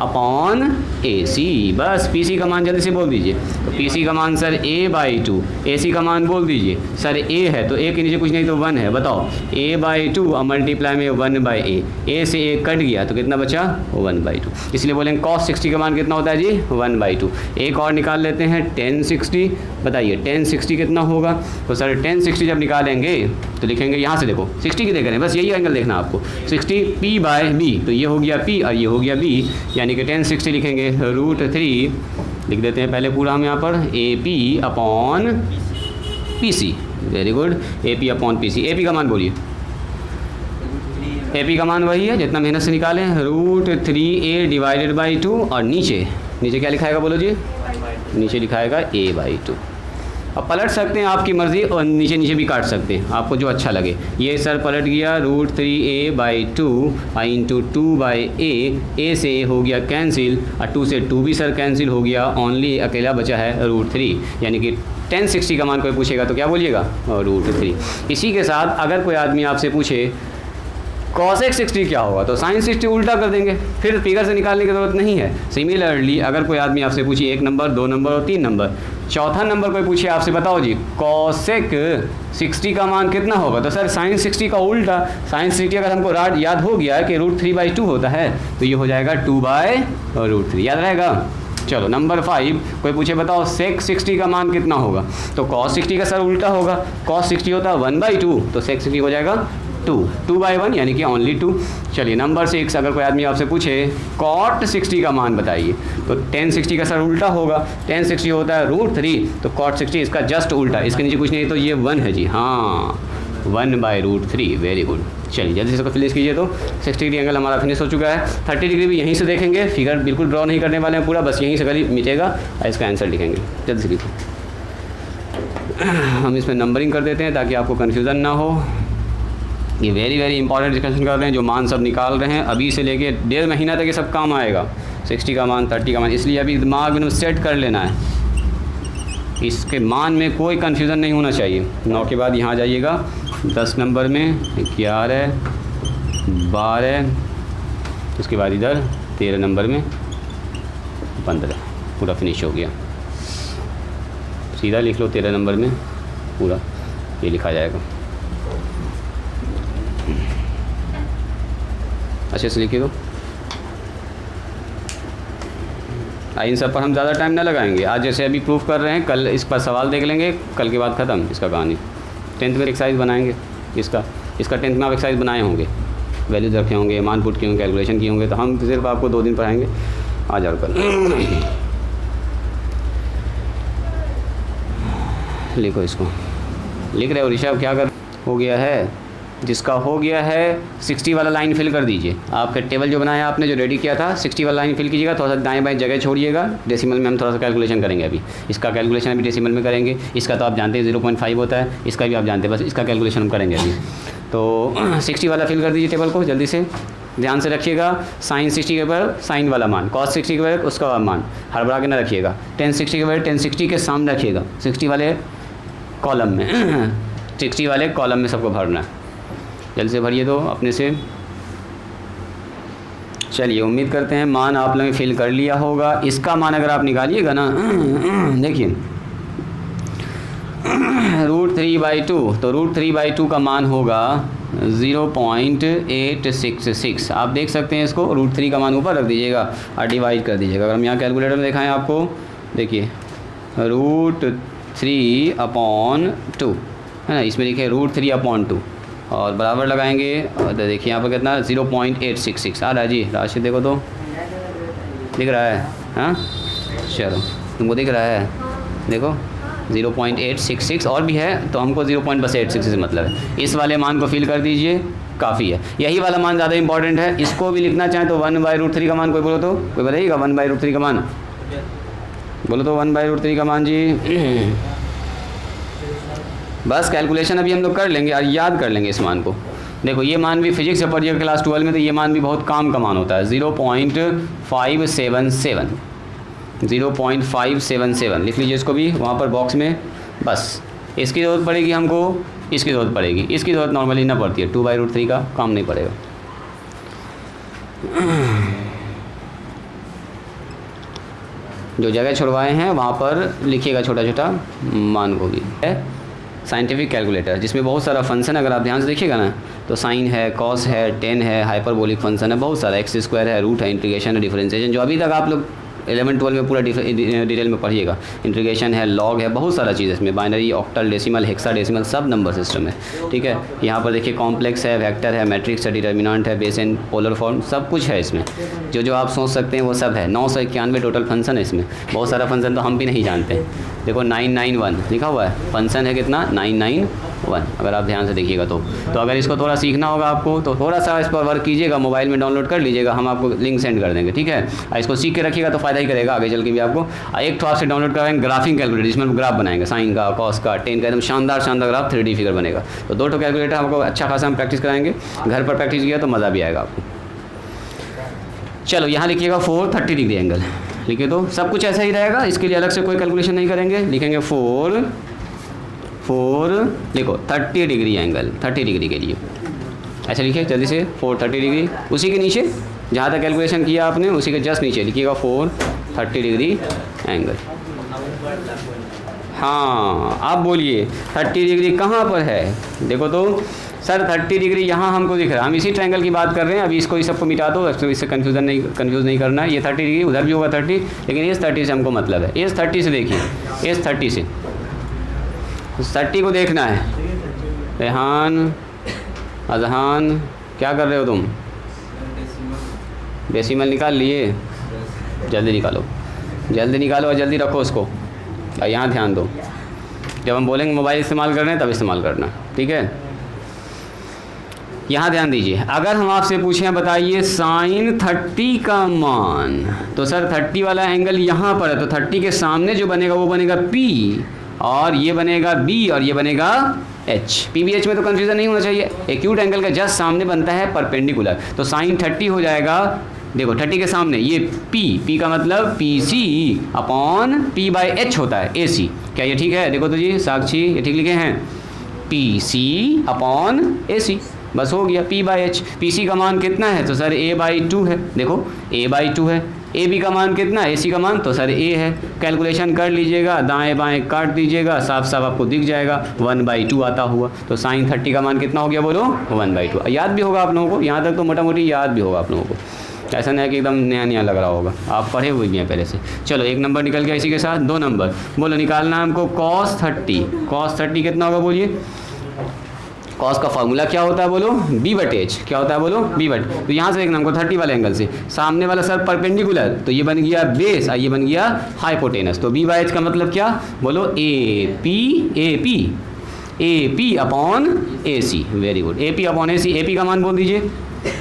अपॉन AC। बस PC का मान जल्दी से बोल दीजिए। तो PC का मान सर A बाई 2, AC का मान बोल दीजिए सर A है, तो A के नीचे कुछ नहीं तो 1 है, बताओ A बाई 2 और मल्टीप्लाई में 1 बाई A से A कट गया तो कितना बचा, 1 बाई 2। इसलिए बोलेंगे cos 60 का मान कितना होता है जी, 1 बाई 2। एक और निकाल लेते हैं tan 60। बताइए tan 60 कितना होगा, तो सर tan 60 जब निकालेंगे तो लिखेंगे यहाँ से, देखो 60 की देख रहे हैं, बस यही एंगल देखना आपको, 60 P बाय B, तो ये हो गया P और ये हो गया B, यानी कि tan 60 लिखेंगे √3 लिख देते हैं पहले पूरा हम यहाँ पर, AP upon PC। Very good, AP upon PC। AP का मान बोलिए, AP का मान वही है जितना मेहनत से निकालें, √3a डिवाइडेड बाई 2, और नीचे क्या लिखाएगा बोलो जी, नीचे लिखाएगा A बाई 2। अब पलट सकते हैं आपकी मर्ज़ी, और नीचे भी काट सकते हैं, आपको जो अच्छा लगे। ये सर पलट गया √3a by 2 into 2 by A से A हो गया कैंसिल, और 2 से 2 भी सर कैंसिल हो गया, ओनली अकेला बचा है √3, यानी कि tan 60 का मान कोई पूछेगा तो क्या बोलिएगा, √3। इसी के साथ अगर कोई आदमी आपसे पूछे cosec 60 क्या होगा, तो sin 60 उल्टा कर देंगे, फिर फिगर से निकालने की ज़रूरत नहीं है। सिमिलरली अगर कोई आदमी आपसे पूछे 1 नंबर 2 नंबर और 3 नंबर, चौथा नंबर कोई पूछे आपसे, बताओ जी cosec 60 का मान कितना होगा, तो सर sin 60 का उल्टा, sin 60 अगर हमको याद हो गया कि √3 बाई 2 होता है, तो ये हो जाएगा 2 बाई √3, याद रहेगा। चलो नंबर 5, कोई पूछे बताओ sec 60 का मान कितना होगा, तो cos 60 का सर उल्टा होगा, cos 60 होता है 1 बाई 2, तो sec 60 हो जाएगा 2 बाई 1, यानी कि ओनली 2। चलिए नंबर 6, अगर कोई आदमी आपसे पूछे cot 60 का मान बताइए, तो tan 60 का सर उल्टा होगा, tan 60 होता है √3, तो cot 60 इसका जस्ट उल्टा, इसके नीचे कुछ नहीं तो ये 1 है जी, हाँ 1 बाई √3। Very good. चलिए जल्दी से इसको फिनिश कीजिए। तो 60 डिग्री एंगल हमारा फिनिश हो चुका है। 30 डिग्री भी यहीं से देखेंगे, फिगर बिल्कुल ड्रॉ नहीं करने वाले हैं पूरा, बस यहीं से खाली मिटेगा और इसका आंसर लिखेंगे। जल्दी से लिखो। हम इसमें नंबरिंग कर देते हैं ताकि आपको कन्फ्यूज़न ना हो। ये वेरी इंपॉर्टेंट डिस्कशन कर रहे हैं, जो मान सब निकाल रहे हैं अभी से लेके 1.5 महीना तक ये सब काम आएगा। 60 का मान, 30 का मान, इसलिए अभी दिमाग में सेट कर लेना है। इसके मान में कोई कन्फ्यूज़न नहीं होना चाहिए। 9 के बाद यहाँ आ जाइएगा 10 नंबर में 11 12, उसके बाद इधर 13 नंबर में 15, पूरा फिनिश हो गया। सीधा लिख लो 13 नंबर में पूरा ये लिखा जाएगा। अच्छे से लिखिए दो। इन सब पर हम ज़्यादा टाइम ना लगाएंगे। आज जैसे अभी प्रूफ कर रहे हैं, कल इस पर सवाल देख लेंगे, कल के बाद ख़त्म इसका कहानी। 10th में एक्सरसाइज बनाएंगे इसका 10th में आप एक्सरसाइज बनाए होंगे, वैल्यूज रखे होंगे, मान पुट किए होंगे, कैलकुलेशन किए होंगे। तो हम सिर्फ आपको 2 दिन पढ़ाएंगे, आ जाओ कल। लिखो इसको, लिख रहे हो ऋषभ, क्या कर हो गया है? जिसका हो गया है 60 वाला लाइन फिल कर दीजिए। आपका टेबल जो बनाया आपने, जो रेडी किया था, 60 वाला लाइन फिल कीजिएगा। थोड़ा सा दाएं बाएं जगह छोड़िएगा। डेसिमल में हम थोड़ा सा कैलकुलेशन करेंगे अभी। इसका कैलकुलेशन अभी डेसिमल में करेंगे। इसका तो आप जानते हैं 0.5 होता है, इसका भी आप जानते हैं, बस इसका कैलकुलेशन हम करेंगे अभी। तो 60 वाला फिल कर दीजिए टेबल को जल्दी से। ध्यान से रखिएगा, साइन 60 के ऊपर साइन वाला मान, कॉस 60 के ऊपर उसका मान, हड़बड़ा के ना रखिएगा। 10 60 के ऊपर 10 60 के सामने रखिएगा, 60 वाले कॉलम में 60 वाले कॉलम में सबको भरना है। जल्दी से भरिए दो अपने से। चलिए, उम्मीद करते हैं मान आप लोगों ने फिल कर लिया होगा। इसका मान अगर आप निकालिएगा ना, देखिए √3/2, तो √3/2 का मान होगा 0.866। आप देख सकते हैं इसको, √3 का मान ऊपर रख दीजिएगा और डिवाइड कर दीजिएगा। अगर हम यहाँ कैलकुलेटर में दिखाएं आपको, देखिए √3/2 है ना, इसमें लिखे √3/2 और बराबर लगाएंगे। और देखिए यहाँ पर कितना 0.866 आ रहा है जी। राशि देखो तो, दिख रहा है? हाँ चलो, तुमको दिख रहा है? देखो 0.866 और भी है, तो हमको 0.866 से मतलब है। इस वाले मान को फिल कर दीजिए, काफ़ी है। यही वाला मान ज़्यादा इंपॉर्टेंट है। इसको भी लिखना चाहें तो 1/√3 का मान, कोई बोलो तो, कोई बताइएगा 1/√3 का मान, बोलो तो 1/√3 का मान जी। बस कैलकुलेशन अभी हम लोग कर लेंगे और याद कर लेंगे इस मान को। देखो ये मान भी फिजिक्स से पढ़िएगा क्लास 12 में, तो ये मान भी बहुत काम का मान होता है। 0.577, 0.577 लिख लीजिए इसको भी वहाँ पर बॉक्स में। बस इसकी ज़रूरत पड़ेगी हमको, इसकी ज़रूरत पड़ेगी, इसकी ज़रूरत नॉर्मली ना पड़ती है। 2/√3 का काम नहीं पड़ेगा। जो जगह छुड़वाए हैं वहाँ पर लिखिएगा छोटा छोटा मान को भी। है साइंटिफिक कैलकुलेटर, जिसमें बहुत सारा फंक्शन, अगर आप ध्यान से देखिएगा ना, तो साइन है, कॉस है, टेन है, हाइपरबोलिक फंक्शन है, बहुत सारा, x² है, रूट है, इंटीग्रेशन है, डिफरेंशिएशन, जो अभी तक आप लोग 11-12 में पूरा डिटेल में पढ़िएगा। इंटीग्रेशन है, लॉग है, बहुत सारा चीज़ इसमें, बाइनरी, ऑक्टल, डेसिमल, हेक्साडेसिमल, सब नंबर सिस्टम है। ठीक है, यहाँ पर देखिए कॉम्प्लेक्स है, वेक्टर है, मैट्रिक्स है, डिटर्मिनेंट है, बेस एंड पोलर फॉर्म, सब कुछ है इसमें। जो आप सोच सकते हैं वो सब है। 991 टोटल फंक्शन है इसमें। बहुत सारा फंक्शन तो हम भी नहीं जानते हैं। देखो 991 लिखा हुआ है, फंक्शन है कितना 991, अगर आप ध्यान से देखिएगा तो अगर इसको थोड़ा सीखना होगा आपको, तो थोड़ा सा इस पर वर्क कीजिएगा, मोबाइल में डाउनलोड कर लीजिएगा, हम आपको लिंक सेंड कर देंगे। ठीक है, इसको सीख के रखिएगा तो फ़ायदा ही करेगा आगे चल के भी आपको। एक तो आपसे डाउनलोड कराएंगे ग्राफिंग कैलकुलेटर, जिसमें ग्राफ बनाएंगे, साइन का, कॉस का, टेन का, एकदम शानदार ग्राफ 3D फिगर बनेगा। तो 2 कैलकुलेटर आपको अच्छा खासा हम प्रैक्टिस कराएंगे। घर पर प्रैक्टिस किया तो मज़ा भी आएगा आपको। चलो यहाँ लिखिएगा 430 डिग्री एंगल, लिखिए तो सब कुछ ऐसा ही रहेगा। इसके लिए अलग से कोई कैलकुलेशन नहीं करेंगे, लिखेंगे 4 लिखो 30 डिग्री एंगल, 30 डिग्री के लिए ऐसा लिखिए जल्दी से। 430 डिग्री, उसी के नीचे जहाँ तक कैलकुलेशन किया आपने उसी के जस्ट नीचे लिखिएगा 430 डिग्री एंगल। हाँ आप बोलिए 30 डिग्री कहाँ पर है? देखो तो सर 30 डिग्री यहाँ हमको दिख रहा है, हम इसी ट्रायंगल की बात कर रहे हैं। अभी इसको इस सबको मिटा दो, इससे कंफ्यूज नहीं करना है। ये 30 डिग्री उधर भी होगा 30, लेकिन इस 30 से हमको मतलब है। इस 30 से देखिए, इस 30 से 30 को देखना है। रेहान, अजहान, क्या कर रहे हो तुम? डेसिमल निकाल लिए? जल्दी निकालो, जल्दी निकालो और जल्दी रखो उसको। और यहाँ ध्यान दो, जब हम बोलेंगे मोबाइल इस्तेमाल कर रहे हैं तब इस्तेमाल करना, ठीक है। यहाँ ध्यान दीजिए, अगर हम आपसे पूछें बताइए साइन 30 का मान, तो सर 30 वाला एंगल यहाँ पर है, तो 30 के सामने जो बनेगा वो बनेगा P, और ये बनेगा B, और ये बनेगा H। PBH में तो कन्फ्यूज़न नहीं होना चाहिए। एक्यूट एंगल का जस्ट सामने बनता है परपेंडिकुलर, तो साइन 30 हो जाएगा देखो 30 के सामने ये P का मतलब PC अपॉन P/H होता है AC। क्या ये ठीक है? देखो तो जी साक्षी, ये ठीक लिखे हैं, PC अपॉन AC, बस हो गया P/H। PC का मान कितना है? तो सर A/2 है। देखो A/2 है। AB का मान कितना है? AC का मान तो सर A है। कैलकुलेशन कर लीजिएगा, दाएं बाएं काट दीजिएगा, साफ साफ आपको दिख जाएगा 1/2 आता हुआ। तो sin 30 का मान कितना हो गया बोलो? 1/2। याद भी होगा आप लोगों को, यहाँ तक तो मोटा मोटी याद भी होगा आप लोगों को, ऐसा नहीं है कि एकदम नया नया लग रहा होगा, आप पढ़े हुए भी हैं पहले से। चलो एक नंबर निकल गया, इसी के साथ 2 नंबर बोलो निकालना है हमको cos 30। cos 30 कितना होगा बोलिए? कॉस का फॉर्मूला क्या होता है बोलो? B/H। क्या होता है बोलो? B/H। तो यहाँ से देखना हमको 30 वाले एंगल से, सामने वाला सर परपेंडिकुलर, तो ये बन गया बेस और ये बन गया हाइपोटेनस। तो B/H का मतलब क्या बोलो? AP upon AC। Very good, AP upon AC। AP का मान बोल दीजिए।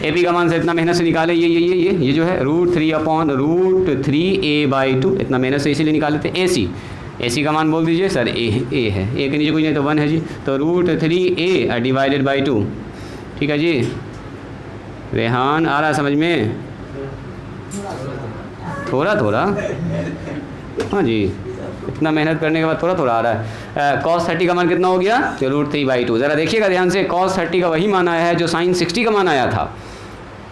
AP का मान से इतना मेहनत से निकाले, ये जो है √3 अपॉन √3 A/2, इतना मेहनत से इसीलिए निकाले थे। AC का मान बोल दीजिए सर A है, A के नीचे कुछ नहीं तो 1 है जी, तो √3A डिवाइडेड बाई 2। ठीक है जी, रेहान आ रहा है समझ में? थोड़ा थोड़ा, हाँ जी, इतना मेहनत करने के बाद थोड़ा थोड़ा आ रहा है। cos 30 का मान कितना हो गया? तो √3/2। ज़रा देखिएगा ध्यान से, cos 30 का वही मान आया है जो sin 60 का मान आया था।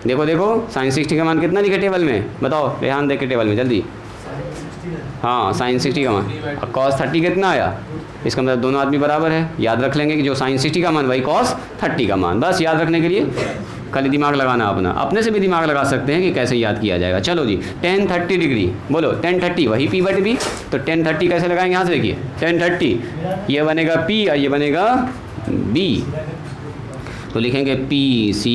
देखो देखो sin 60 का मान कितना लिखे टेबल में, बताओ रेहान देखे टेबल में जल्दी। हाँ sin 60 का मान, और cos 30 कितना आया? इसका मतलब दोनों आदमी बराबर है। याद रख लेंगे कि जो sin 60 का मान वही cos 30 का मान, बस याद रखने के लिए खाली दिमाग लगाना अपना, अपने से भी दिमाग लगा सकते हैं कि कैसे याद किया जाएगा। चलो जी, tan 30 डिग्री बोलो, tan 30 वही P/B, तो tan 30 कैसे लगाएंगे? यहाँ से देखिए, tan 30 ये बनेगा P और ये बनेगा B, तो लिखेंगे PC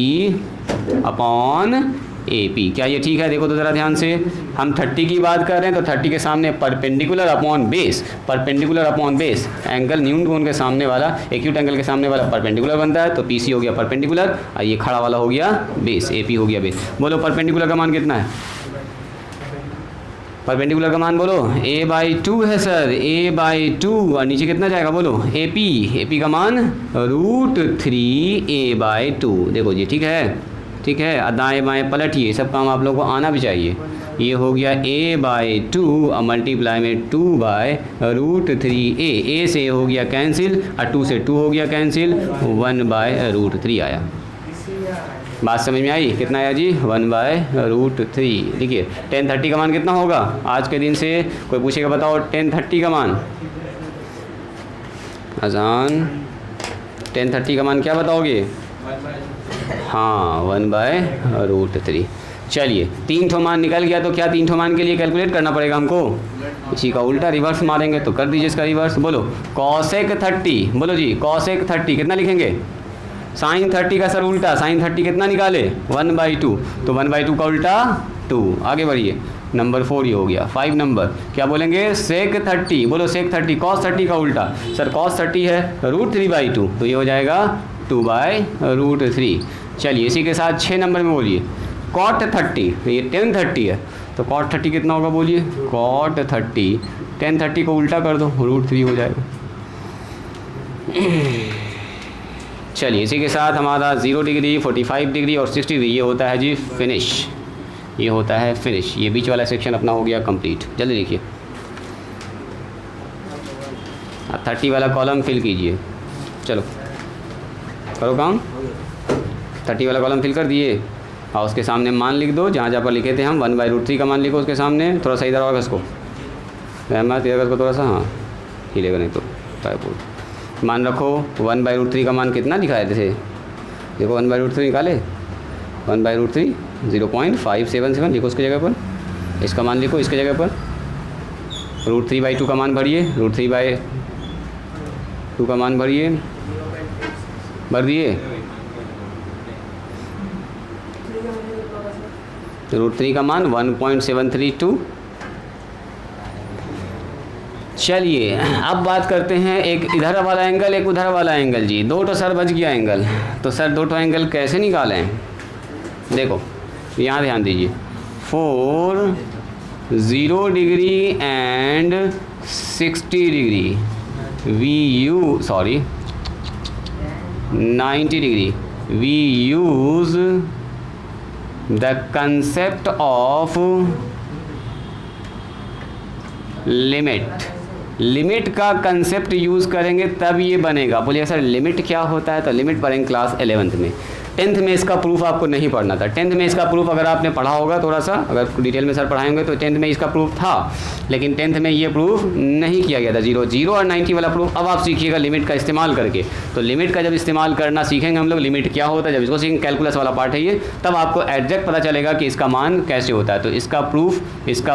अपॉन AP। क्या ये ठीक है? देखो तो ज़रा ध्यान से, हम 30 की बात कर रहे हैं तो 30 के सामने perpendicular upon base, perpendicular upon base, angle न्यून कोण के सामने वाला, एक्यूट एंगल के सामने वाला परपेंडिकुलर बनता है, तो PC हो गया परपेंडिकुलर और ये खड़ा वाला हो गया बेस, AP हो गया बेस। बोलो परपेंडिकुलर का मान कितना है? परपेंडिकुलर का मान बोलो A/2 है सर, A/2, और नीचे कितना जाएगा बोलो? AP का मान √3A/2। देखो जी ठीक है, ठीक है, दाएँ बाएँ पलटिए, सब काम आप लोगों को आना भी चाहिए। ये हो गया A/2 और मल्टीप्लाई में 2/√3A, A से हो गया कैंसिल और 2 से 2 हो गया कैंसिल, 1/√3 आया। बात समझ में आई? कितना आया जी? 1/√3। देखिए tan 30 का मान कितना होगा? आज के दिन से कोई पूछेगा बताओ tan 30 का मान, अजान tan 30 का मान क्या बताओगे? हाँ 1/√3। चलिए 3 ठो मान निकल गया, तो क्या 3 ठो मान के लिए कैलकुलेट करना पड़ेगा हमको? इसी का उल्टा रिवर्स मारेंगे, तो कर दीजिए इसका रिवर्स। बोलो cosec 30, बोलो जी cosec 30 कितना लिखेंगे? sin 30 का सर उल्टा, sin 30 कितना निकाले? 1/2, तो 1/2 का उल्टा 2। आगे बढ़िए, नंबर 4 ये हो गया। 5 नंबर क्या बोलेंगे? sec 30, बोलो sec 30, cos 30 का उल्टा, सर cos 30 है √3/2, तो ये हो जाएगा 2/√3। चलिए इसी के साथ 6 नंबर में बोलिए cot 30, ये tan 30 है, तो cot 30 कितना होगा बोलिए? cot 30, tan 30 को उल्टा कर दो, √3 हो जाएगा। चलिए इसी के साथ हमारा 0 डिग्री, 45 डिग्री और 60 डिग्री ये होता है जी फिनिश, ये होता है फिनिश। ये बीच वाला सेक्शन अपना हो गया कंप्लीट। जल्दी देखिए, 30 वाला कॉलम फिल कीजिए, चलो करो काम। 30 वाला कॉलम फिल कर दिए और उसके सामने मान लिख दो, जहाँ जहाँ पर लिखे थे हम 1/√3 का मान लिखो उसके सामने। थोड़ा सा इधर होगा इसको, रहमत इधर को थोड़ा सा, हाँ हिलेगा नहीं तो टाइप। मान रखो 1/√3 का मान कितना लिखा है? जैसे देखो 1/√3 निकाले, 1/√3 0.577 लिखो उसकी जगह पर, इसका मान लिखो इसके जगह पर, √3/2 का मान भरिए, √3/2 का मान भरिए, भर दिए। √3 का मान 1.732। चलिए अब बात करते हैं, एक इधर वाला एंगल एक उधर वाला एंगल जी, 2 तो सर बच गया एंगल, तो सर 2 एंगल कैसे निकालें? देखो यहाँ ध्यान दीजिए, 0 degree and 60 degree, 90 degree, we use the concept of limit का कंसेप्ट यूज़ करेंगे तब ये बनेगा। बोलिए सर लिमिट क्या होता है? तो लिमिट पढ़ेंगे क्लास 11th में। 10th में इसका प्रूफ आपको नहीं पढ़ना था। 10th में इसका प्रूफ अगर आपने पढ़ा होगा थोड़ा सा, अगर डिटेल में सर पढ़ाएंगे तो 10th में इसका प्रूफ था, लेकिन 10th में ये प्रूफ नहीं किया गया था। 0 और 90 वाला प्रूफ अब आप सीखिएगा लिमिट का इस्तेमाल करके। तो लिमिट का जब इस्तेमाल करना सीखेंगे हम लोग, लिमिट क्या होता है जब इसको सीखेंगे, कैलकुलस वाला पार्ट है ये, तब आपको एग्जैक्ट पता चलेगा कि इसका मान कैसे होता है। तो इसका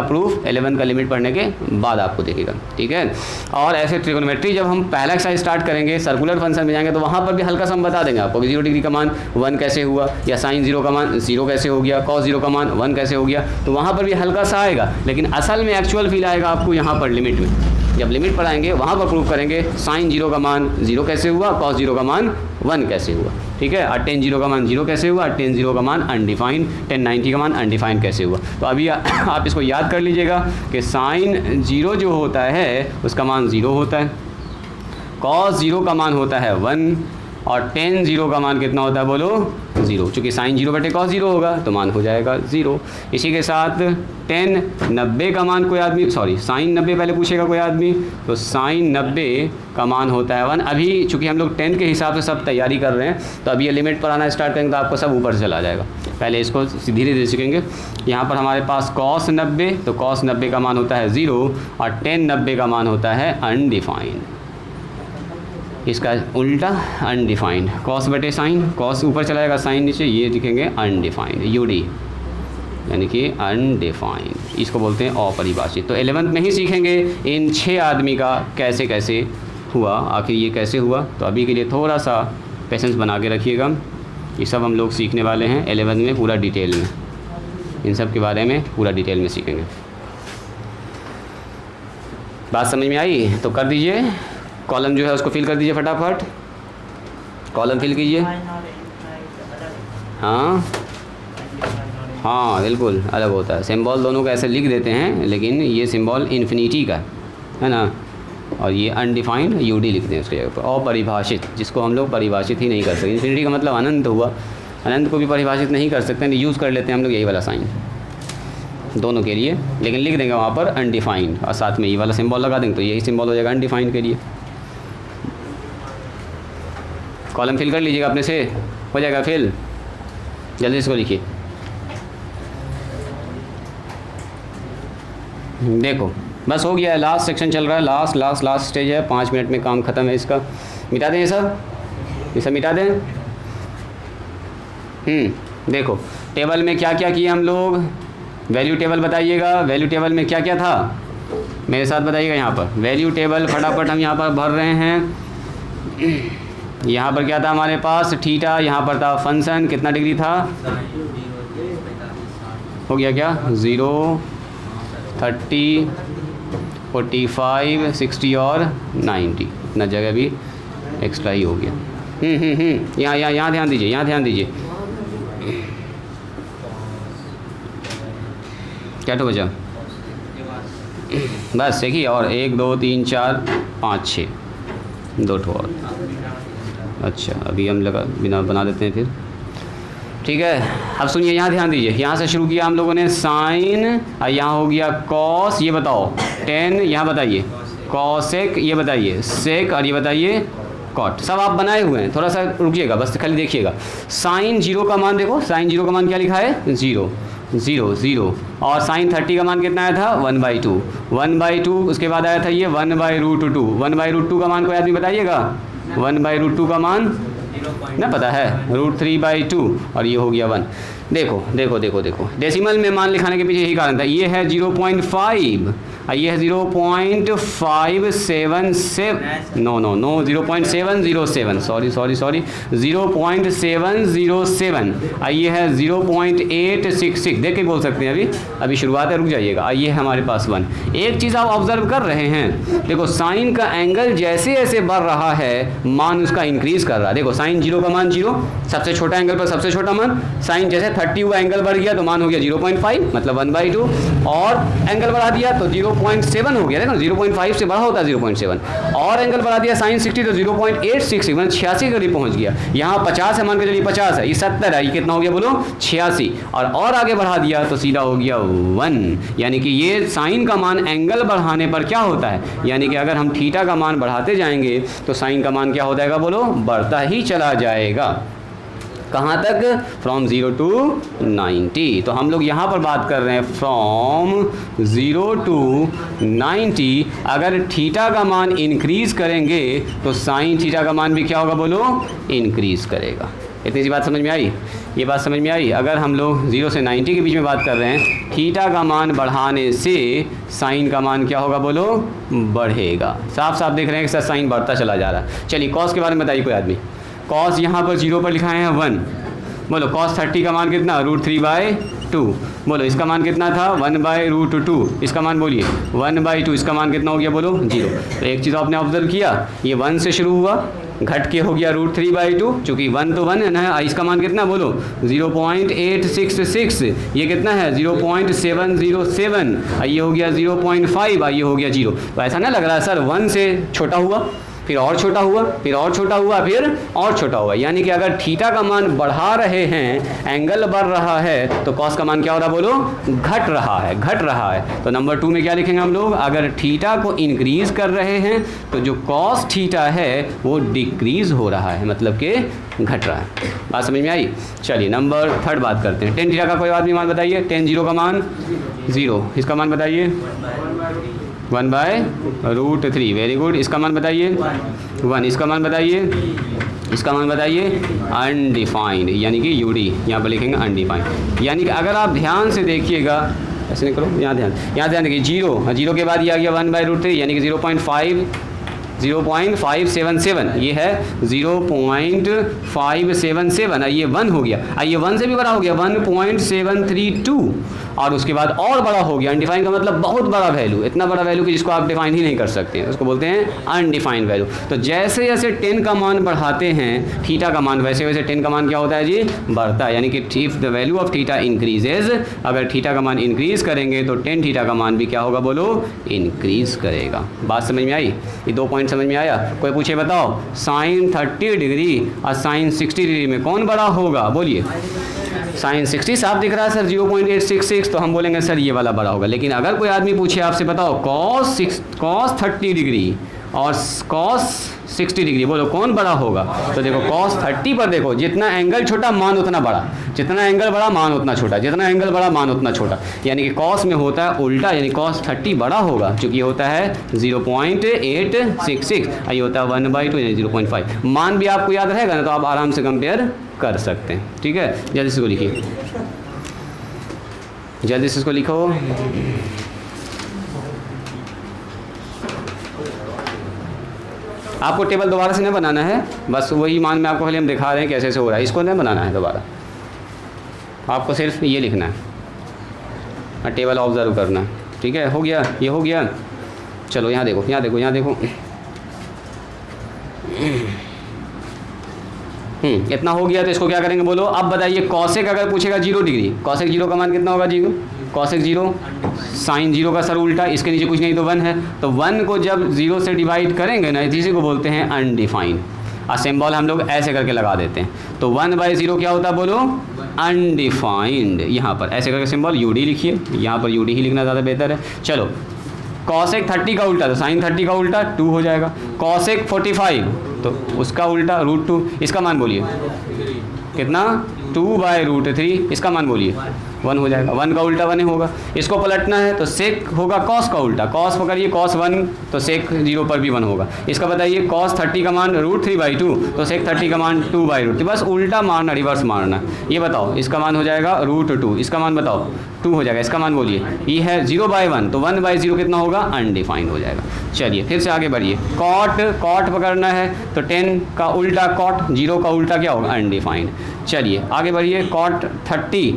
प्रूफ 11 का लिमिट पढ़ने के बाद आपको दिखेगा, ठीक है। और ऐसे ट्रिगोनोमेट्री जब हम पहला एक्सरसाइज स्टार्ट करेंगे, सर्कुलर फंक्शन में जाएंगे तो वहाँ पर भी हल्का सा हम बता देंगे आपको कि 0 डिग्री का मान 1 कैसे हुआ, या साइन 0 का मान 0 कैसे हो गया, कॉस 0 का मान 1 कैसे हो गया। तो वहाँ पर भी हल्का सा आएगा, लेकिन असल में एक्चुअल फील आएगा आपको यहाँ पर लिमिट में। जब लिमिट पढ़ाएंगे वहाँ पर प्रूव करेंगे साइन 0 का मान 0 कैसे हुआ, कॉस 0 का मान 1 कैसे हुआ, ठीक है। और टेन 0 का मान 0 कैसे हुआ, टेन 0 का मान अनडिफाइंड, टेन 90 का मान अनडिफाइंड कैसे हुआ। तो अभी आप इसको याद कर लीजिएगा कि साइन 0 जो होता है उसका मान 0 होता है, कॉस 0 का मान होता है 1, और टेन 0 का मान कितना होता है बोलो 0। चूँकि साइन 0 बटे कॉस 0 होगा तो मान हो जाएगा 0। इसी के साथ टेन 90 का मान कोई आदमी, साइन 90 पहले पूछेगा कोई आदमी, तो साइन 90 का मान होता है 1। अभी चूँकि हम लोग 10 के हिसाब से सब तैयारी कर रहे हैं, तो अभी ये लिमिट पर आना स्टार्ट करेंगे तो आपको सब ऊपर से चला जाएगा। पहले इसको धीरे धीरे सीखेंगे। यहाँ पर हमारे पास कॉस 90, तो कॉस 90 का मान होता है 0, और टेन 90 का मान होता है अनडिफाइंड। इसका उल्टा अनडिफाइंड, कॉस बटे साइन, कॉस ऊपर चला जाएगा साइन नीचे, ये दिखेंगे अनडिफाइंड, यूडी यानी कि अनडिफाइंड, इसको बोलते हैं अपरिभाषित। तो 11th में ही सीखेंगे इन 6 आदमी का कैसे कैसे हुआ, आखिर ये कैसे हुआ। तो अभी के लिए थोड़ा सा पेशेंस बना के रखिएगा, ये सब हम लोग सीखने वाले हैं 11th में पूरा डिटेल में, इन सब के बारे में पूरा डिटेल में सीखेंगे। बात समझ में आई? तो कर दीजिए, कॉलम जो है उसको फिल कर दीजिए फटाफट, कॉलम फिल कीजिए। हाँ बिल्कुल अलग होता है, सिंबल दोनों का ऐसे लिख देते हैं, लेकिन ये सिंबल इन्फिनिटी का है ना, और ये अनडिफाइंड यूडी लिखते हैं उसके जगह पर, अपरिभाषित, जिसको हम लोग परिभाषित ही नहीं कर सकते। इन्फिनिटी का मतलब अनंत हुआ, अनंत को भी परिभाषित नहीं कर सकते, यूज़ कर लेते हैं हम लोग यही वाला साइन दोनों के लिए, लेकिन लिख देंगे वहाँ पर अनडिफाइंड, और साथ में ये वाला सिंबल लगा देंगे तो यही सिंबल हो जाएगा अनडिफाइंड के लिए। कॉलम फिल कर लीजिएगा अपने से, हो जाएगा फिल, जल्दी इसको लिखिए। देखो बस हो गया है, लास्ट सेक्शन चल रहा है, लास्ट स्टेज है, 5 मिनट में काम ख़त्म है इसका। मिटा दें ये सब मिटा दें। देखो टेबल में क्या क्या किए हम लोग, वैल्यू टेबल बताइएगा, वैल्यू टेबल में क्या क्या था मेरे साथ बताइएगा। यहाँ पर वैल्यू टेबल फटाफट हम यहाँ पर भर रहे हैं। यहाँ पर क्या था हमारे पास, थीटा, यहाँ पर था फंक्शन, कितना डिग्री था, हो गया क्या 0, 30, 45, 60 और 90, इतना जगह भी एक्स्ट्रा ही हो गया। यहाँ ध्यान दीजिए, यहाँ ध्यान दीजिए, क्या तो बचा, बस एक ही, और 1 2 3 4 5 6 2 ठो और। अच्छा अभी हम लगा बिना बना देते हैं फिर, ठीक है। अब सुनिए, यहाँ ध्यान दीजिए, यहाँ से शुरू किया हम लोगों ने साइन, और यहाँ हो गया कॉस, ये बताओ टेन, यहाँ बताइए कॉसेक, ये बताइए सेक, और ये बताइए कॉट, सब आप बनाए हुए हैं। थोड़ा सा रुकिएगा, बस खाली देखिएगा। साइन 0 का मान देखो, साइन 0 का मान क्या लिखा है 0 0 0, और साइन 30 का मान कितना आया था 1/2, 1/2, उसके बाद आया था ये 1/√2, 1/√2 का मान कोई आदमी बताइएगा, 1/√2 का मान ना पता है, √3/2, और ये हो गया 1। देखो देखो देखो देखो, डेसिमल में मान लिखाने के पीछे यही कारण था। ये है 0.5, ये है 0.577, नो 0.707, सॉरी 0.707, ये है 0.866, देख के बोल सकते हैं, अभी शुरुआत है, रुक जाइएगा। ये है हमारे पास 1। एक चीज़ आप ऑब्जर्व कर रहे हैं, देखो साइन का एंगल जैसे जैसे बढ़ रहा है मान उसका इंक्रीज कर रहा है। देखो साइन 0 का मान 0, सबसे छोटा एंगल पर सबसे छोटा मान, साइन जैसे 30 हुआ एंगल बढ़ गया तो मान हो गया 0.5 मतलब 1/2, और एंगल बढ़ा दिया तो 0.8 0.7 हो गया, देखो 0.5 से बड़ा होता है 0.7, और एंगल बढ़ा दिया sin 60 तो 0.86 मतलब 86 के करीब पहुंच गया। यहाँ 50 है, मान के चलिए 50 है, ये 70 है, ये कितना हो गया बोलो 86, और आगे बढ़ा दिया तो सीधा हो गया 1। यानी कि ये साइन का मान एंगल बढ़ाने पर क्या होता है, यानी कि अगर हम थीटा का मान बढ़ाते जाएंगे तो साइन का मान क्या हो जाएगा बोलो, बढ़ता ही चला जाएगा। कहाँ तक, फ्रॉम 0 to 90। तो हम लोग यहाँ पर बात कर रहे हैं फ्रॉम 0 to 90। अगर थीटा का मान इंक्रीज करेंगे तो साइन थीटा का मान भी क्या होगा बोलो, इंक्रीज करेगा। इतनी सी बात समझ में आई, ये बात समझ में आई। अगर हम लोग 0 से 90 के बीच में बात कर रहे हैं, थीटा का मान बढ़ाने से साइन का मान क्या होगा बोलो, बढ़ेगा। साफ साफ देख रहे हैं कि सर साइन बढ़ता चला जा रहा है। चलिए कॉस के बारे में बताइए कोई आदमी। कॉस यहाँ पर 0 पर लिखाए हैं 1, बोलो cos 30 का मान कितना, √3/2। बोलो इसका मान कितना था, 1/√2। इसका मान बोलिए 1/2। इसका मान कितना हो गया बोलो, 0। तो एक चीज़ आपने ऑब्जर्व किया, ये 1 से शुरू हुआ, घट के हो गया √3/2, चूँकि 1 तो 1 है ना। इसका मान कितना बोलो 0.866, ये कितना है 0.707, ये हो गया 0.5, ये हो गया 0। तो ऐसा ना लग रहा है सर 1 से छोटा हुआ, फिर और छोटा हुआ, फिर और छोटा हुआ, फिर और छोटा हुआ। यानी कि अगर थीटा का मान बढ़ा रहे हैं, एंगल बढ़ रहा है, तो कॉस का मान क्या हो रहा है बोलो, घट रहा है, घट रहा है। तो नंबर 2 में क्या लिखेंगे हम लोग, अगर थीटा को इंक्रीज कर रहे हैं तो जो कॉस थीटा है वो डिक्रीज हो रहा है, मतलब कि घट रहा है। बात समझ में आई। चलिए नंबर 3 बात करते हैं। tan थीटा का कोई आदमी मान बताइए। tan 0 का मान 0, इसका मान बताइए 1/√3। Very good. इसका मान बताइए 1। इसका मान बताइए, इसका मान बताइए अनडिफाइंड, यानी कि यूडी यहाँ पर लिखेंगे अनडिफाइंड। यानी कि अगर आप ध्यान से देखिएगा, ऐसे नहीं करो, यहाँ ध्यान देखिए, 0 के बाद ये आ गया 1/√3, यानी कि 0.577, ये है 0.577, ये 1 हो गया, ये 1 से भी बड़ा हो गया 1.732, और उसके बाद और बड़ा हो गया। अनडिफाइंड का मतलब बहुत बड़ा वैल्यू, इतना बड़ा वैल्यू कि जिसको आप डिफाइन ही नहीं कर सकते हैं, उसको बोलते हैं अनडिफाइंड वैल्यू। तो जैसे जैसे 10 का मान बढ़ाते हैं थीटा का मान, वैसे वैसे 10 का मान क्या होता है जी, बढ़ता है। यानी कि if the value of theta increases, अगर थीटा का मान इंक्रीज करेंगे तो tan थीटा का मान भी क्या होगा बोलो, इंक्रीज करेगा। बात समझ में आई, ये 2 पॉइंट समझ में आया। कोई पूछे बताओ साइन 30 डिग्री और साइन 60 डिग्री में कौन बड़ा होगा, बोलिए। साइन 60 साफ दिख रहा है सर 0.866, तो हम बोलेंगे सर ये वाला बड़ा होगा। लेकिन अगर कोई आदमी पूछे आपसे बताओ cos 30 डिग्री और cos 60 डिग्री, बोलो कौन बड़ा होगा, तो देखो cos 30 पर देखो, जितना एंगल छोटा मान उतना बड़ा, जितना एंगल बड़ा मान उतना छोटा, जितना एंगल बड़ा मान उतना छोटा। यानी कि cos में होता है उल्टा, यानी cos 30 बड़ा होगा, क्योंकि ये होता है 0.866, ये होता है 1/2 यानी 0.5। मान भी आपको याद रहेगा ना, तो आप आराम से कंपेयर कर सकते हैं। ठीक है, जल्दी से इसको लिखिए, जल्दी से इसको लिखो। आपको टेबल दोबारा से नहीं बनाना है, बस वही मान में आपको पहले हम दिखा रहे हैं कैसे से हो रहा है, इसको नहीं बनाना है दोबारा, आपको सिर्फ ये लिखना है, टेबल ऑब्जर्व करना है। ठीक है, हो गया, ये हो गया। चलो यहाँ देखो, यहाँ देखो, यहाँ देखो, इतना हो गया। तो इसको क्या करेंगे बोलो, अब बताइए कॉसेक अगर पूछेगा 0 डिग्री, कॉसेक 0 का मान कितना होगा, 0 कॉसेक 0, साइन 0 का सर उल्टा, इसके नीचे कुछ नहीं तो 1 है, तो 1 को जब 0 से डिवाइड करेंगे ना, इसी को बोलते हैं अनडिफाइंड। और सिंबल हम लोग ऐसे करके लगा देते हैं, तो 1/0 क्या होता है बोलो, अनडिफाइंड। यहाँ पर ऐसे करके सिंबल यूडी लिखिए, यहाँ पर यूडी ही लिखना ज़्यादा बेहतर है। चलो कॉसेक 30 का उल्टा, तो साइन 30 का उल्टा 2 हो जाएगा। कॉसेक 45, तो उसका उल्टा √2, इसका मान बोलिए कितना, 2/√3, इसका मान बोलिए 1 हो जाएगा। 1 का उल्टा 1 होगा। इसको पलटना है तो सेक होगा कॉस का उल्टा, कॉस पकड़िए cos 1, तो सेक 0 पर भी 1 होगा। इसका बताइए cos 30 का मान √3/2, तो सेक 30 का मान 2/√3, बस उल्टा मारना, रिवर्स मारना। ये बताओ इसका मान हो जाएगा √2, इसका मान बताओ 2 हो जाएगा, इसका मान बोलिए। ये है 0/1, तो 1/0 कितना होगा, अनडिफाइंड हो जाएगा। चलिए फिर से आगे बढ़िए, कॉट पकड़ना है तो 10 का उल्टा कॉट, 0 का उल्टा क्या होगा, अनडिफाइंड। चलिए आगे बढ़िए, cot 30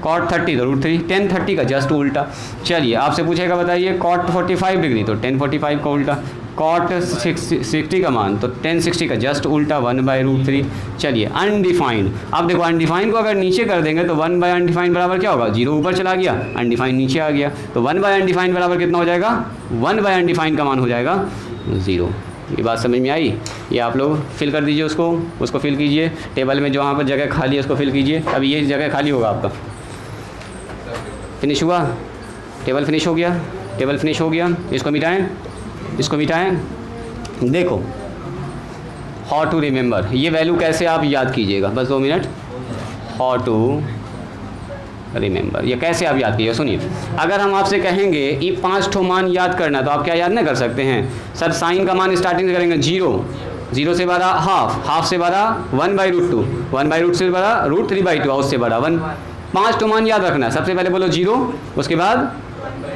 कॉट 30 तो √3, tan 30 का जस्ट उल्टा। चलिए आपसे पूछेगा बताइए कॉट 45 डिग्री तो tan 45 का उल्टा, कॉट 60 का मान तो tan 60 का जस्ट उल्टा 1/√3। चलिए अनडिफाइंड, अब देखो अनडिफाइंड को अगर नीचे कर देंगे तो 1/अनडिफाइंड बराबर क्या होगा, 0 ऊपर चला गया, अनडिफाइंड नीचे आ गया, तो 1/अनडिफाइंड बराबर कितना हो जाएगा, 1/अनडिफाइंड का मान हो जाएगा 0। ये बात समझ में आई? ये आप लोग फिल कर दीजिए, उसको फिल कीजिए टेबल में, जो वहाँ पर जगह खाली है उसको फिल कीजिए। अब ये जगह खाली होगा आपका, फिनिश हुआ, टेबल फिनिश हो गया, टेबल फिनिश हो गया। इसको मिटाएं, इसको मिटाएं। देखो हाउ टू रिमेंबर, ये वैल्यू कैसे आप याद कीजिएगा, बस 2 मिनट। हाउ टू रिमेंबर, ये कैसे आप याद कीजिए, सुनिए। अगर हम आपसे कहेंगे ये 5 ठो मान याद करना, तो आप क्या याद नहीं कर सकते हैं? सर साइन का मान स्टार्टिंग से करेंगे 0, 0 से बड़ा हाफ, हाफ से बड़ा 1/√2, 1/√2 से बड़ा √3/2, और उससे बड़ा 1। 5 ठो मान याद रखना है। सबसे पहले बोलो 0, उसके बाद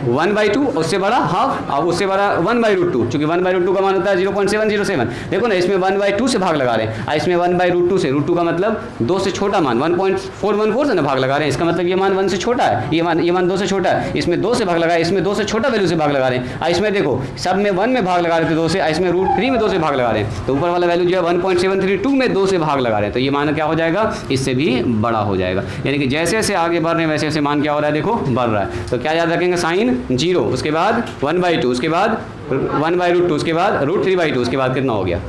1/2, उससे बड़ा हाफ, और उससे बड़ा 1/√2, चूँकि 1/√2 का मान होता है 0.707। देखो ना, इसमें 1/2 से भाग लगा रहे हैं, और इसमें 1/√2 से, √2 का मतलब 2 से छोटा मान 1.414 से ना भाग लगा रहे हैं। इसका मतलब ये मान 1 से छोटा है, ये मान 2 से छोटा है, इसमें 2 से भाग लगा है, इसमें 2 से छोटा वैल्यू से भाग लगा रहे हैं। और इसमें देखो सब में 1 में भाग लगा रहे थे 2 से, इसमें √3 में 2 से भाग लगा रहे हैं, तो ऊपर वाला वैल्यू जो है 1.732 में 2 से भाग लगा रहे हैं, तो ये मान क्या हो जाएगा, इससे भी बड़ा हो जाएगा। यानी कि जैसे जैसे आगे बढ़ रहे हैं वैसे वैसे मान क्या हो रहा है, देखो बढ़ रहा है। तो क्या याद रखेंगे, साइन 0, उसके बाद 1/2, उसके बाद 1/√2, उसके बाद √3/2, उसके बाद कितना हो गया,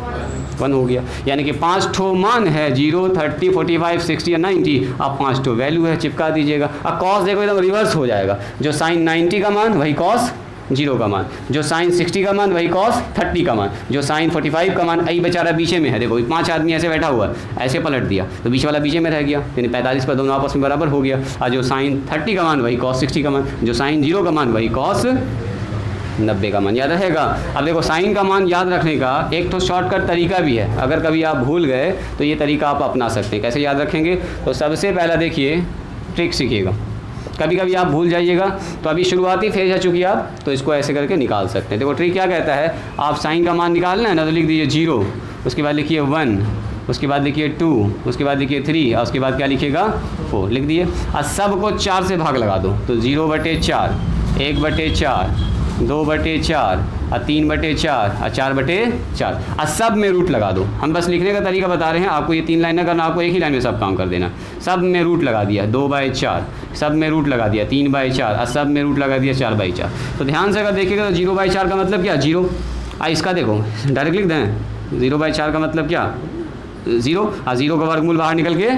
1 हो गया। यानी कि 5 ठो मान है, 0, 30, 45, 60 या 90। अब 5 ठो वैल्यू है, चिपका दीजिएगा। अब कॉस देखो एकदम रिवर्स हो जाएगा, जो साइन 90 का मान वही कॉस 0 का मान, जो साइन 60 का मान वही कॉस 30 का मान, जो साइन 45 का मान, आई बेचारा पीछे में है, देखो 5 आदमी ऐसे बैठा हुआ है, ऐसे पलट दिया तो बीच वाला पीछे में रह गया, यानी 45 पर दोनों आपस में बराबर हो गया। और जो साइन 30 का मान वही कॉस 60 का मान, जो साइन 0 का मान वही कॉस 90 का मान, याद रहेगा। अब देखो साइन का मान याद रखने का एक तो शॉर्टकट तरीका भी है, अगर कभी आप भूल गए तो ये तरीका आप अपना सकते हैं। कैसे याद रखेंगे, तो सबसे पहला देखिए ट्रिक सीखिएगा। कभी कभी आप भूल जाइएगा, तो अभी शुरुआती फेज है चूँकि आप, तो इसको ऐसे करके निकाल सकते हैं। देखो ट्रिक क्या कहता है, आप साइन का मान निकालना है ना, तो लिख दीजिए 0, उसके बाद लिखिए 1, उसके बाद लिखिए 2, उसके बाद लिखिए 3, और उसके बाद क्या लिखिएगा 4, लिख दिए। और सबको 4 से भाग लगा दो, तो 0/4, 1/4, 2/4, और 3/4, और 4/4, और सब में रूट लगा दो। हम बस लिखने का तरीका बता रहे हैं, आपको ये 3 लाइन ना करना, आपको एक ही लाइन में सब काम कर देना। सब में रूट लगा दिया 2/4, सब में रूट लगा दिया 3/4, और सब में रूट लगा दिया 4/4। तो ध्यान से अगर देखिएगा तो 0/4 का मतलब क्या, 0। इसका देखो डायरेक्ट लिख दें, 0/4 का मतलब क्या, 0, और 0 का वर्गमूल बाहर निकल के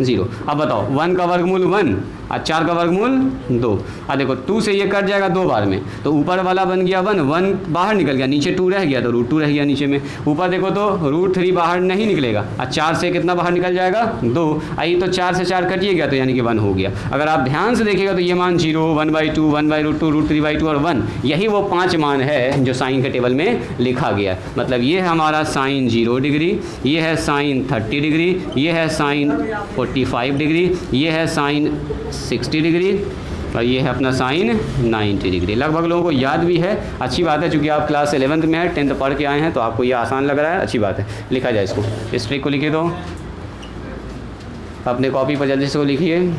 0। अब बताओ 1 का वर्गमूल 1, और 4 का वर्गमूल 2। अब देखो 2 से ये कट जाएगा 2 बार में, तो ऊपर वाला बन गया 1, 1 बाहर निकल गया, नीचे 2 रह गया, तो √2 रह गया नीचे में। ऊपर देखो तो √3 बाहर नहीं निकलेगा, और 4 से कितना बाहर निकल जाएगा 2, आई तो 4 से 4 कटिए गया, तो यानी कि 1 हो गया। अगर आप ध्यान से देखिएगा तो ये मान 0, 1/2, 1/√2, √3/2 और 1, यही वो 5 मान है जो साइन के टेबल में लिखा गया है। मतलब ये है हमारा साइन 0 डिग्री, ये है साइन 30 डिग्री, ये है साइन 45 डिग्री, ये है साइन 60 डिग्री, और ये है अपना साइन 90 डिग्री। लगभग लोगों को याद भी है, अच्छी बात है, क्योंकि आप क्लास 11th में है, 10th पढ़ के आए हैं, तो आपको ये आसान लग रहा है, अच्छी बात है। लिखा जाए इसको, इस ट्रिक को लिखिए, दो अपने कॉपी पर जल्दी से लिखिए,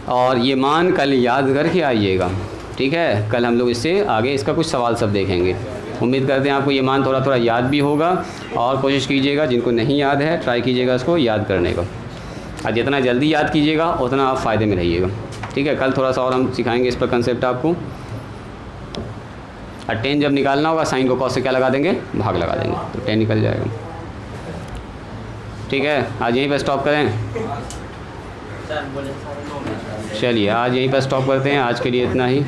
और ये मान कल याद करके आइएगा, ठीक है। कल हम लोग इससे आगे इसका कुछ सवाल सब देखेंगे। उम्मीद करते हैं आपको ये मान थोड़ा थोड़ा याद भी होगा, और कोशिश कीजिएगा जिनको नहीं याद है ट्राई कीजिएगा इसको याद करने का, और जितना जल्दी याद कीजिएगा उतना आप फ़ायदे में रहिएगा, ठीक है। कल थोड़ा सा और हम सिखाएंगे इस पर कंसेप्ट आपको। और 10 जब निकालना होगा, साइन को कॉस से क्या लगा देंगे, भाग लगा देंगे, तो 10 निकल जाएगा, ठीक है। आज यहीं पर स्टॉप करें, चलिए आज यहीं पर स्टॉप करते हैं, आज के लिए इतना ही।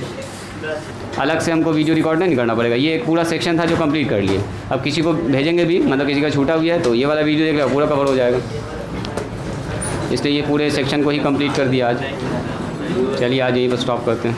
अलग से हमको वीडियो रिकॉर्ड नहीं करना पड़ेगा, ये एक पूरा सेक्शन था जो कंप्लीट कर लिए। अब किसी को भेजेंगे भी, मतलब किसी का छूटा हुआ है, तो ये वाला वीडियो देख लेगा, पूरा कवर हो जाएगा, इसलिए ये पूरे सेक्शन को ही कंप्लीट कर दिया आज। चलिए आज यहीं पर स्टॉप करते हैं।